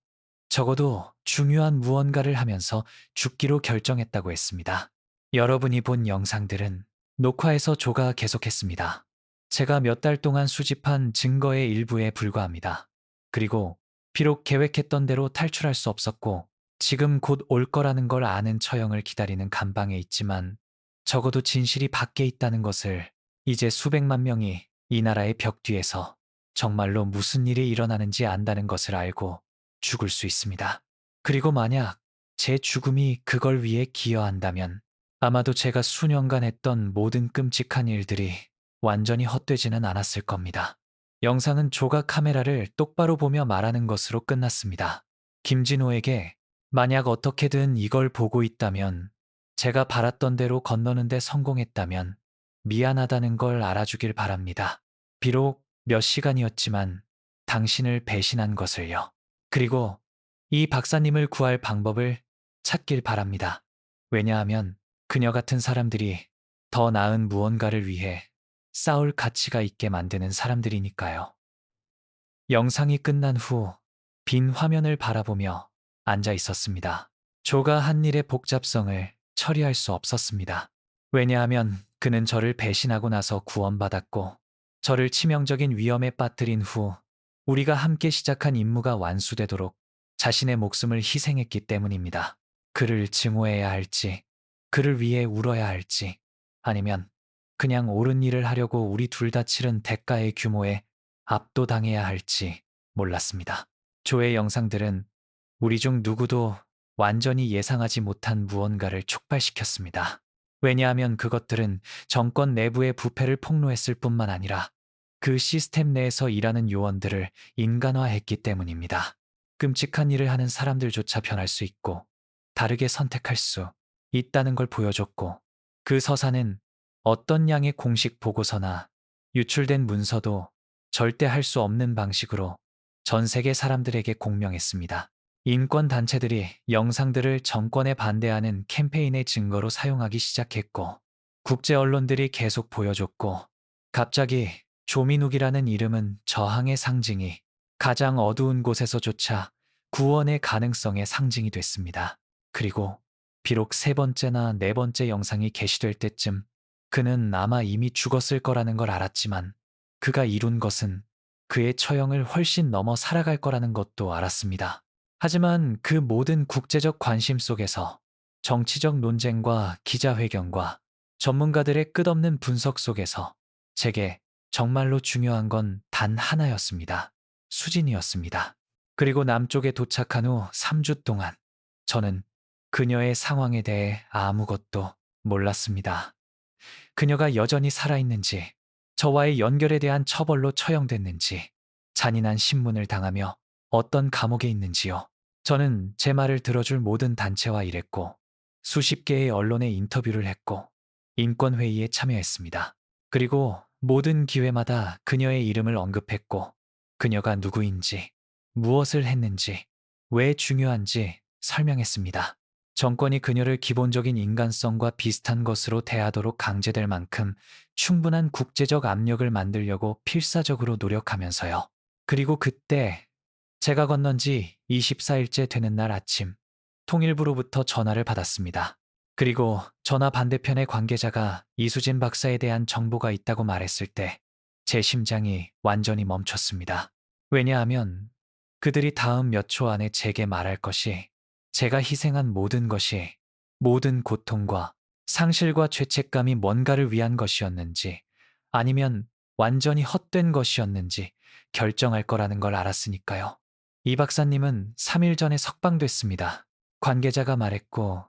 적어도 중요한 무언가를 하면서 죽기로 결정했다고 했습니다. 여러분이 본 영상들은 녹화에서 조가 계속했습니다. 제가 몇 달 동안 수집한 증거의 일부에 불과합니다. 그리고 비록 계획했던 대로 탈출할 수 없었고, 지금 곧 올 거라는 걸 아는 처형을 기다리는 감방에 있지만, 적어도 진실이 밖에 있다는 것을, 이제 수백만 명이 이 나라의 벽 뒤에서 정말로 무슨 일이 일어나는지 안다는 것을 알고 죽을 수 있습니다. 그리고 만약 제 죽음이 그걸 위해 기여한다면, 아마도 제가 수년간 했던 모든 끔찍한 일들이 완전히 헛되지는 않았을 겁니다. 영상은 조가 카메라를 똑바로 보며 말하는 것으로 끝났습니다. 김진호에게 만약 어떻게든 이걸 보고 있다면, 제가 바랐던 대로 건너는데 성공했다면 미안하다는 걸 알아주길 바랍니다. 비록 몇 시간이었지만 당신을 배신한 것을요. 그리고 이 박사님을 구할 방법을 찾길 바랍니다. 왜냐하면 그녀 같은 사람들이 더 나은 무언가를 위해 싸울 가치가 있게 만드는 사람들이니까요. 영상이 끝난 후 빈 화면을 바라보며 앉아 있었습니다. 조가 한 일의 복잡성을 처리할 수 없었습니다. 왜냐하면 그는 저를 배신하고 나서 구원받았고, 저를 치명적인 위험에 빠뜨린 후 우리가 함께 시작한 임무가 완수되도록 자신의 목숨을 희생했기 때문입니다. 그를 증오해야 할지, 그를 위해 울어야 할지, 아니면 그냥 옳은 일을 하려고 우리 둘 다 치른 대가의 규모에 압도당해야 할지 몰랐습니다. 조의 영상들은 우리 중 누구도 완전히 예상하지 못한 무언가를 촉발시켰습니다. 왜냐하면 그것들은 정권 내부의 부패를 폭로했을 뿐만 아니라 그 시스템 내에서 일하는 요원들을 인간화했기 때문입니다. 끔찍한 일을 하는 사람들조차 변할 수 있고 다르게 선택할 수 있다는 걸 보여줬고, 그 서사는 어떤 양의 공식 보고서나 유출된 문서도 절대 할 수 없는 방식으로 전 세계 사람들에게 공명했습니다. 인권단체들이 영상들을 정권에 반대하는 캠페인의 증거로 사용하기 시작했고, 국제 언론들이 계속 보여줬고, 갑자기 조민욱이라는 이름은 저항의 상징이 가장 어두운 곳에서조차 구원의 가능성의 상징이 됐습니다. 그리고 비록 세 번째나 네 번째 영상이 게시될 때쯤 그는 아마 이미 죽었을 거라는 걸 알았지만, 그가 이룬 것은 그의 처형을 훨씬 넘어 살아갈 거라는 것도 알았습니다. 하지만 그 모든 국제적 관심 속에서, 정치적 논쟁과 기자회견과 전문가들의 끝없는 분석 속에서 제게 정말로 중요한 건 단 하나였습니다. 수진이었습니다. 그리고 남쪽에 도착한 후 3주 동안 저는 그녀의 상황에 대해 아무것도 몰랐습니다. 그녀가 여전히 살아있는지, 저와의 연결에 대한 처벌로 처형됐는지, 잔인한 신문을 당하며 어떤 감옥에 있는지요. 저는 제 말을 들어줄 모든 단체와 일했고, 수십 개의 언론에 인터뷰를 했고, 인권회의에 참여했습니다. 그리고 모든 기회마다 그녀의 이름을 언급했고, 그녀가 누구인지, 무엇을 했는지, 왜 중요한지 설명했습니다. 정권이 그녀를 기본적인 인간성과 비슷한 것으로 대하도록 강제될 만큼 충분한 국제적 압력을 만들려고 필사적으로 노력하면서요. 그리고 그때 제가 건넌 지 24일째 되는 날 아침, 통일부로부터 전화를 받았습니다. 그리고 전화 반대편의 관계자가 이수진 박사에 대한 정보가 있다고 말했을 때 제 심장이 완전히 멈췄습니다. 왜냐하면 그들이 다음 몇 초 안에 제게 말할 것이 제가 희생한 모든 것이 모든 고통과 상실과 죄책감이 뭔가를 위한 것이었는지 아니면 완전히 헛된 것이었는지 결정할 거라는 걸 알았으니까요. 이 박사님은 3일 전에 석방됐습니다. 관계자가 말했고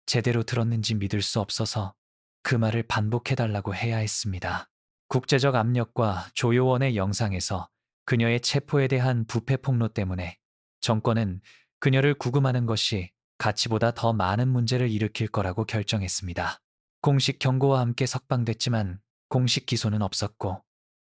제대로 들었는지 믿을 수 없어서 그 말을 반복해달라고 해야 했습니다. 국제적 압력과 조요원의 영상에서 그녀의 체포에 대한 부패 폭로 때문에 정권은 그녀를 구금하는 것이 가치보다 더 많은 문제를 일으킬 거라고 결정했습니다. 공식 경고와 함께 석방됐지만 공식 기소는 없었고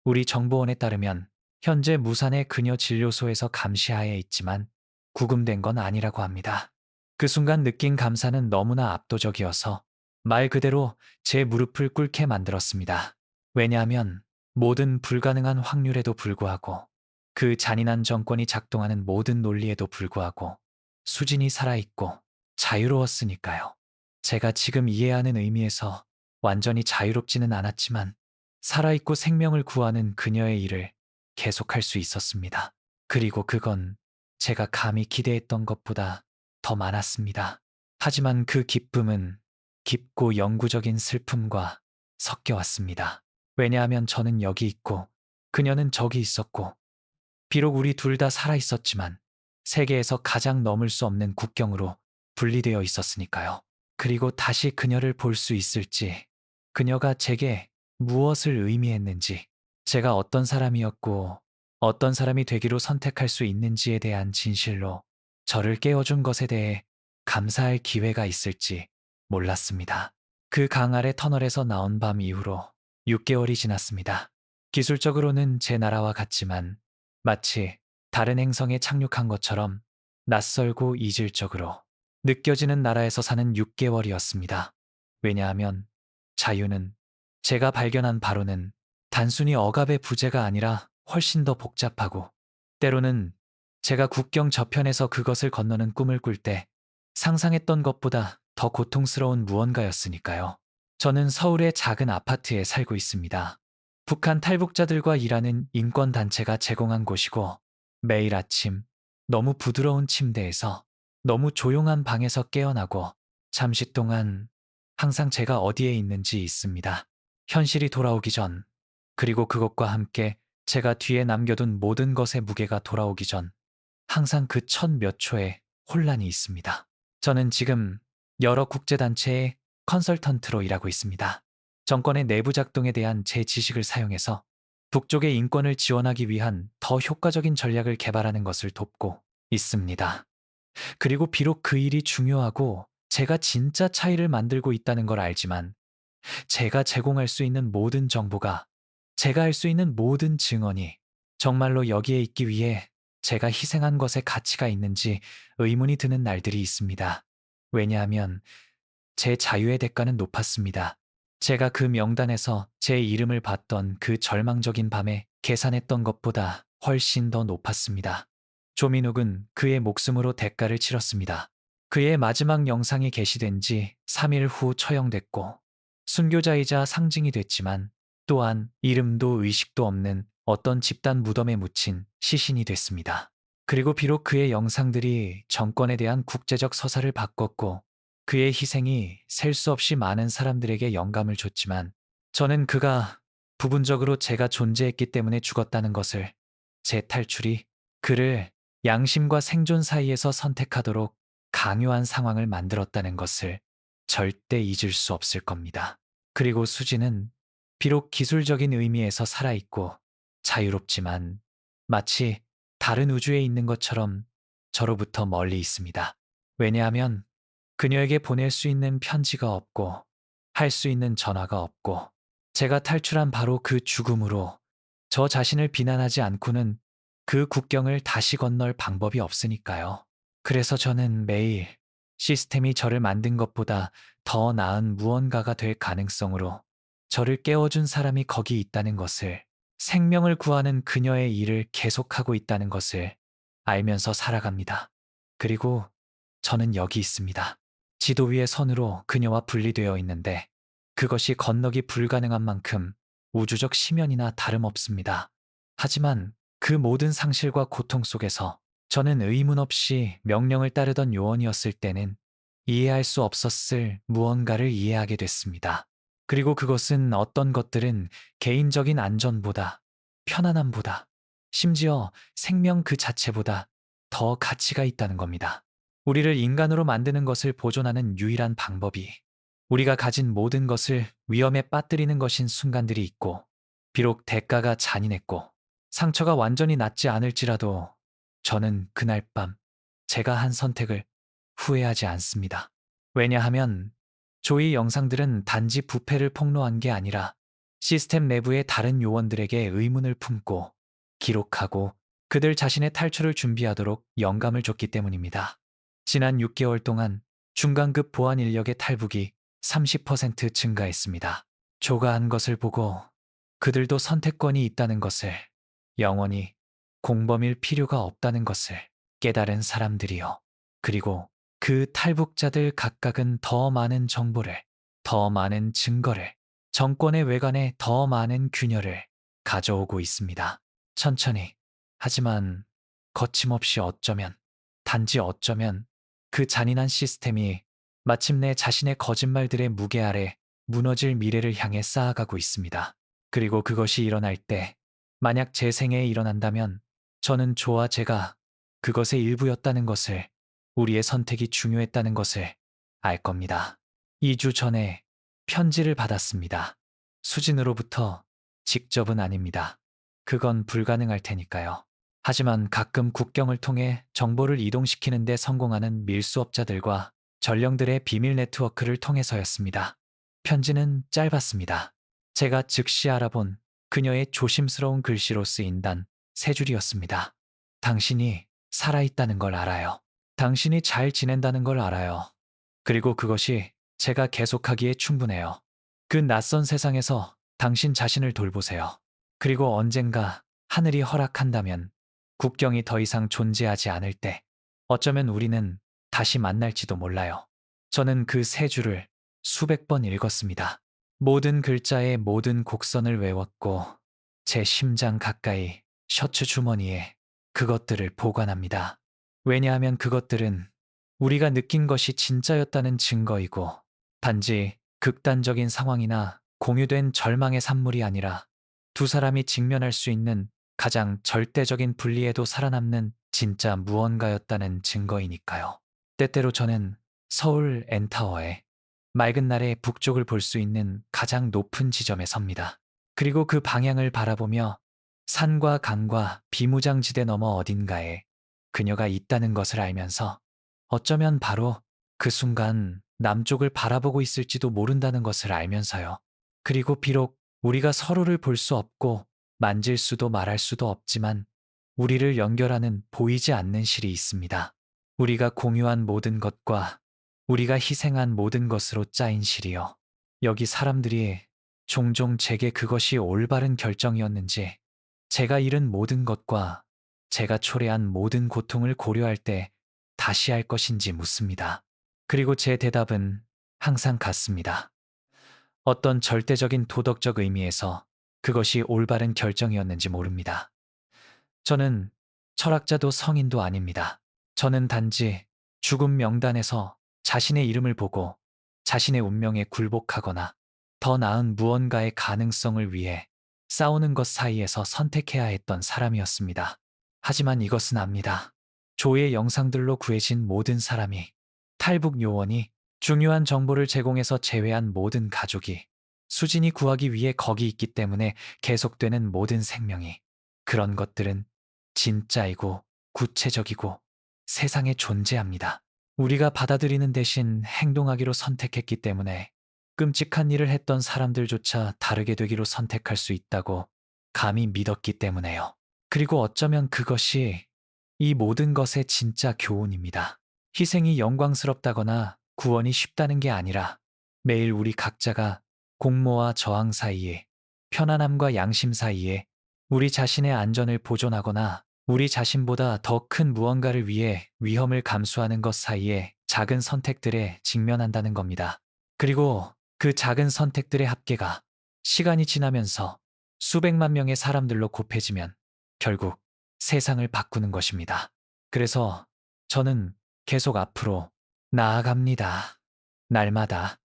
우리 정보원에 따르면 현재 무산의 그녀 진료소에서 감시하에 있지만 구금된 건 아니라고 합니다. 그 순간 느낀 감사는 너무나 압도적이어서 말 그대로 제 무릎을 꿇게 만들었습니다. 왜냐하면 모든 불가능한 확률에도 불구하고 그 잔인한 정권이 작동하는 모든 논리에도 불구하고 수진이 살아있고 자유로웠으니까요. 제가 지금 이해하는 의미에서 완전히 자유롭지는 않았지만 살아있고 생명을 구하는 그녀의 일을 계속할 수 있었습니다. 그리고 그건 제가 감히 기대했던 것보다 더 많았습니다. 하지만 그 기쁨은 깊고 영구적인 슬픔과 섞여 왔습니다. 왜냐하면 저는 여기 있고 그녀는 저기 있었고 비록 우리 둘 다 살아 있었지만 세계에서 가장 넘을 수 없는 국경으로 분리되어 있었으니까요. 그리고 다시 그녀를 볼 수 있을지, 그녀가 제게 무엇을 의미했는지, 제가 어떤 사람이었고 어떤 사람이 되기로 선택할 수 있는지에 대한 진실로 저를 깨워준 것에 대해 감사할 기회가 있을지 몰랐습니다. 그 강 아래 터널에서 나온 밤 이후로 6개월이 지났습니다. 기술적으로는 제 나라와 같지만 마치 다른 행성에 착륙한 것처럼 낯설고 이질적으로 느껴지는 나라에서 사는 6개월이었습니다. 왜냐하면 자유는 제가 발견한 바로는 단순히 억압의 부재가 아니라 훨씬 더 복잡하고 때로는 제가 국경 저편에서 그것을 건너는 꿈을 꿀 때 상상했던 것보다 더 고통스러운 무언가였으니까요. 저는 서울의 작은 아파트에 살고 있습니다. 북한 탈북자들과 일하는 인권단체가 제공한 곳이고 매일 아침 너무 부드러운 침대에서 너무 조용한 방에서 깨어나고 잠시 동안 항상 제가 어디에 있는지 있습니다. 현실이 돌아오기 전 그리고 그것과 함께 제가 뒤에 남겨둔 모든 것의 무게가 돌아오기 전 항상 그 첫 몇 초에 혼란이 있습니다. 저는 지금 여러 국제단체의 컨설턴트로 일하고 있습니다. 정권의 내부 작동에 대한 제 지식을 사용해서 북쪽의 인권을 지원하기 위한 더 효과적인 전략을 개발하는 것을 돕고 있습니다. 그리고 비록 그 일이 중요하고 제가 진짜 차이를 만들고 있다는 걸 알지만 제가 제공할 수 있는 모든 정보가 제가 할 수 있는 모든 증언이 정말로 여기에 있기 위해 제가 희생한 것에 가치가 있는지 의문이 드는 날들이 있습니다. 왜냐하면 제 자유의 대가는 높았습니다. 제가 그 명단에서 제 이름을 봤던 그 절망적인 밤에 계산했던 것보다 훨씬 더 높았습니다. 조민욱은 그의 목숨으로 대가를 치렀습니다. 그의 마지막 영상이 게시된 지 3일 후 처형됐고 순교자이자 상징이 됐지만 또한 이름도 의식도 없는 어떤 집단 무덤에 묻힌 시신이 됐습니다. 그리고 비록 그의 영상들이 정권에 대한 국제적 서사를 바꿨고 그의 희생이 셀 수 없이 많은 사람들에게 영감을 줬지만 저는 그가 부분적으로 제가 존재했기 때문에 죽었다는 것을 제 탈출이 그를 양심과 생존 사이에서 선택하도록 강요한 상황을 만들었다는 것을 절대 잊을 수 없을 겁니다. 그리고 수지는 비록 기술적인 의미에서 살아있고 자유롭지만 마치 다른 우주에 있는 것처럼 저로부터 멀리 있습니다. 왜냐하면 그녀에게 보낼 수 있는 편지가 없고 할 수 있는 전화가 없고 제가 탈출한 바로 그 죽음으로 저 자신을 비난하지 않고는 그 국경을 다시 건널 방법이 없으니까요. 그래서 저는 매일 시스템이 저를 만든 것보다 더 나은 무언가가 될 가능성으로 저를 깨워준 사람이 거기 있다는 것을 생명을 구하는 그녀의 일을 계속하고 있다는 것을 알면서 살아갑니다. 그리고 저는 여기 있습니다. 지도 위의 선으로 그녀와 분리되어 있는데 그것이 건너기 불가능한 만큼 우주적 심연이나 다름없습니다. 하지만 그 모든 상실과 고통 속에서 저는 의문 없이 명령을 따르던 요원이었을 때는 이해할 수 없었을 무언가를 이해하게 됐습니다. 그리고 그것은 어떤 것들은 개인적인 안전보다, 편안함보다, 심지어 생명 그 자체보다 더 가치가 있다는 겁니다. 우리를 인간으로 만드는 것을 보존하는 유일한 방법이 우리가 가진 모든 것을 위험에 빠뜨리는 것인 순간들이 있고, 비록 대가가 잔인했고 상처가 완전히 낫지 않을지라도 저는 그날 밤 제가 한 선택을 후회하지 않습니다. 왜냐하면 조이 영상들은 단지 부패를 폭로한 게 아니라 시스템 내부의 다른 요원들에게 의문을 품고 기록하고 그들 자신의 탈출을 준비하도록 영감을 줬기 때문입니다. 지난 6개월 동안 중간급 보안 인력의 탈북이 30% 증가했습니다. 조가 한 것을 보고 그들도 선택권이 있다는 것을, 영원히 공범일 필요가 없다는 것을 깨달은 사람들이요. 그리고 그 탈북자들 각각은 더 많은 정보를, 더 많은 증거를, 정권의 외관에 더 많은 균열을 가져오고 있습니다. 천천히, 하지만 거침없이 어쩌면, 단지 어쩌면 그 잔인한 시스템이 마침내 자신의 거짓말들의 무게 아래 무너질 미래를 향해 쌓아가고 있습니다. 그리고 그것이 일어날 때, 만약 제 생애에 일어난다면 저는 조와 제가 그것의 일부였다는 것을, 우리의 선택이 중요했다는 것을 알 겁니다. 2주 전에 편지를 받았습니다. 수진으로부터. 직접은 아닙니다. 그건 불가능할 테니까요. 하지만 가끔 국경을 통해 정보를 이동시키는 데 성공하는 밀수업자들과 전령들의 비밀 네트워크를 통해서였습니다. 편지는 짧았습니다. 제가 즉시 알아본 그녀의 조심스러운 글씨로 쓰인 단 3줄이었습니다. 당신이 살아있다는 걸 알아요. 당신이 잘 지낸다는 걸 알아요. 그리고 그것이 제가 계속하기에 충분해요. 그 낯선 세상에서 당신 자신을 돌보세요. 그리고 언젠가 하늘이 허락한다면 국경이 더 이상 존재하지 않을 때 어쩌면 우리는 다시 만날지도 몰라요. 저는 그 3줄을 수백 번 읽었습니다. 모든 글자의 모든 곡선을 외웠고 제 심장 가까이 셔츠 주머니에 그것들을 보관합니다. 왜냐하면 그것들은 우리가 느낀 것이 진짜였다는 증거이고 단지 극단적인 상황이나 공유된 절망의 산물이 아니라 두 사람이 직면할 수 있는 가장 절대적인 분리에도 살아남는 진짜 무언가였다는 증거이니까요. 때때로 저는 서울 N타워에 맑은 날에 북쪽을 볼 수 있는 가장 높은 지점에 섭니다. 그리고 그 방향을 바라보며 산과 강과 비무장지대 너머 어딘가에 그녀가 있다는 것을 알면서 어쩌면 바로 그 순간 남쪽을 바라보고 있을지도 모른다는 것을 알면서요. 그리고 비록 우리가 서로를 볼 수 없고 만질 수도 말할 수도 없지만 우리를 연결하는 보이지 않는 실이 있습니다. 우리가 공유한 모든 것과 우리가 희생한 모든 것으로 짜인 실이요. 여기 사람들이 종종 제게 그것이 올바른 결정이었는지, 제가 잃은 모든 것과 제가 초래한 모든 고통을 고려할 때 다시 할 것인지 묻습니다. 그리고 제 대답은 항상 같습니다. 어떤 절대적인 도덕적 의미에서 그것이 올바른 결정이었는지 모릅니다. 저는 철학자도 성인도 아닙니다. 저는 단지 죽음 명단에서 자신의 이름을 보고 자신의 운명에 굴복하거나 더 나은 무언가의 가능성을 위해 싸우는 것 사이에서 선택해야 했던 사람이었습니다. 하지만 이것은 압니다. 조의 영상들로 구해진 모든 사람이, 탈북 요원이, 중요한 정보를 제공해서 제외한 모든 가족이, 수진이 구하기 위해 거기 있기 때문에 계속되는 모든 생명이, 그런 것들은 진짜이고 구체적이고 세상에 존재합니다. 우리가 받아들이는 대신 행동하기로 선택했기 때문에 끔찍한 일을 했던 사람들조차 다르게 되기로 선택할 수 있다고 감히 믿었기 때문에요. 그리고 어쩌면 그것이 이 모든 것의 진짜 교훈입니다. 희생이 영광스럽다거나 구원이 쉽다는 게 아니라 매일 우리 각자가 공모와 저항 사이에, 편안함과 양심 사이에 우리 자신의 안전을 보존하거나 우리 자신보다 더 큰 무언가를 위해 위험을 감수하는 것 사이에 작은 선택들에 직면한다는 겁니다. 그리고 그 작은 선택들의 합계가 시간이 지나면서 수백만 명의 사람들로 곱해지면 결국 세상을 바꾸는 것입니다. 그래서 저는 계속 앞으로 나아갑니다. 날마다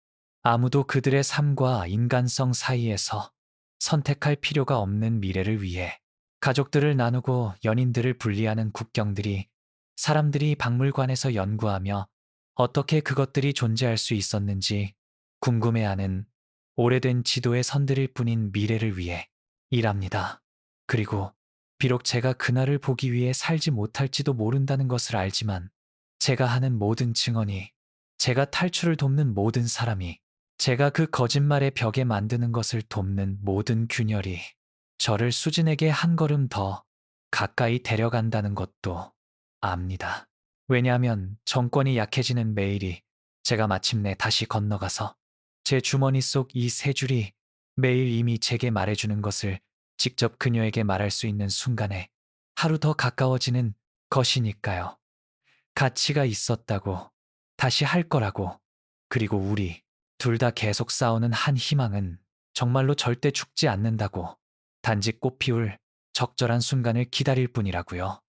아무도 그들의 삶과 인간성 사이에서 선택할 필요가 없는 미래를 위해 가족들을 나누고 연인들을 분리하는 국경들이 사람들이 박물관에서 연구하며 어떻게 그것들이 존재할 수 있었는지 궁금해하는 오래된 지도의 선들일 뿐인 미래를 위해 일합니다. 그리고 비록 제가 그날을 보기 위해 살지 못할지도 모른다는 것을 알지만 제가 하는 모든 증언이, 제가 탈출을 돕는 모든 사람이, 제가 그 거짓말의 벽에 만드는 것을 돕는 모든 균열이 저를 수진에게 한 걸음 더 가까이 데려간다는 것도 압니다. 왜냐하면 정권이 약해지는 매일이 제가 마침내 다시 건너가서 제 주머니 속 이 세 줄이 매일 이미 제게 말해주는 것을 직접 그녀에게 말할 수 있는 순간에 하루 더 가까워지는 것이니까요. 가치가 있었다고, 다시 할 거라고, 그리고 우리 둘 다 계속 싸우는 한 희망은 정말로 절대 죽지 않는다고, 단지 꽃 피울 적절한 순간을 기다릴 뿐이라고요.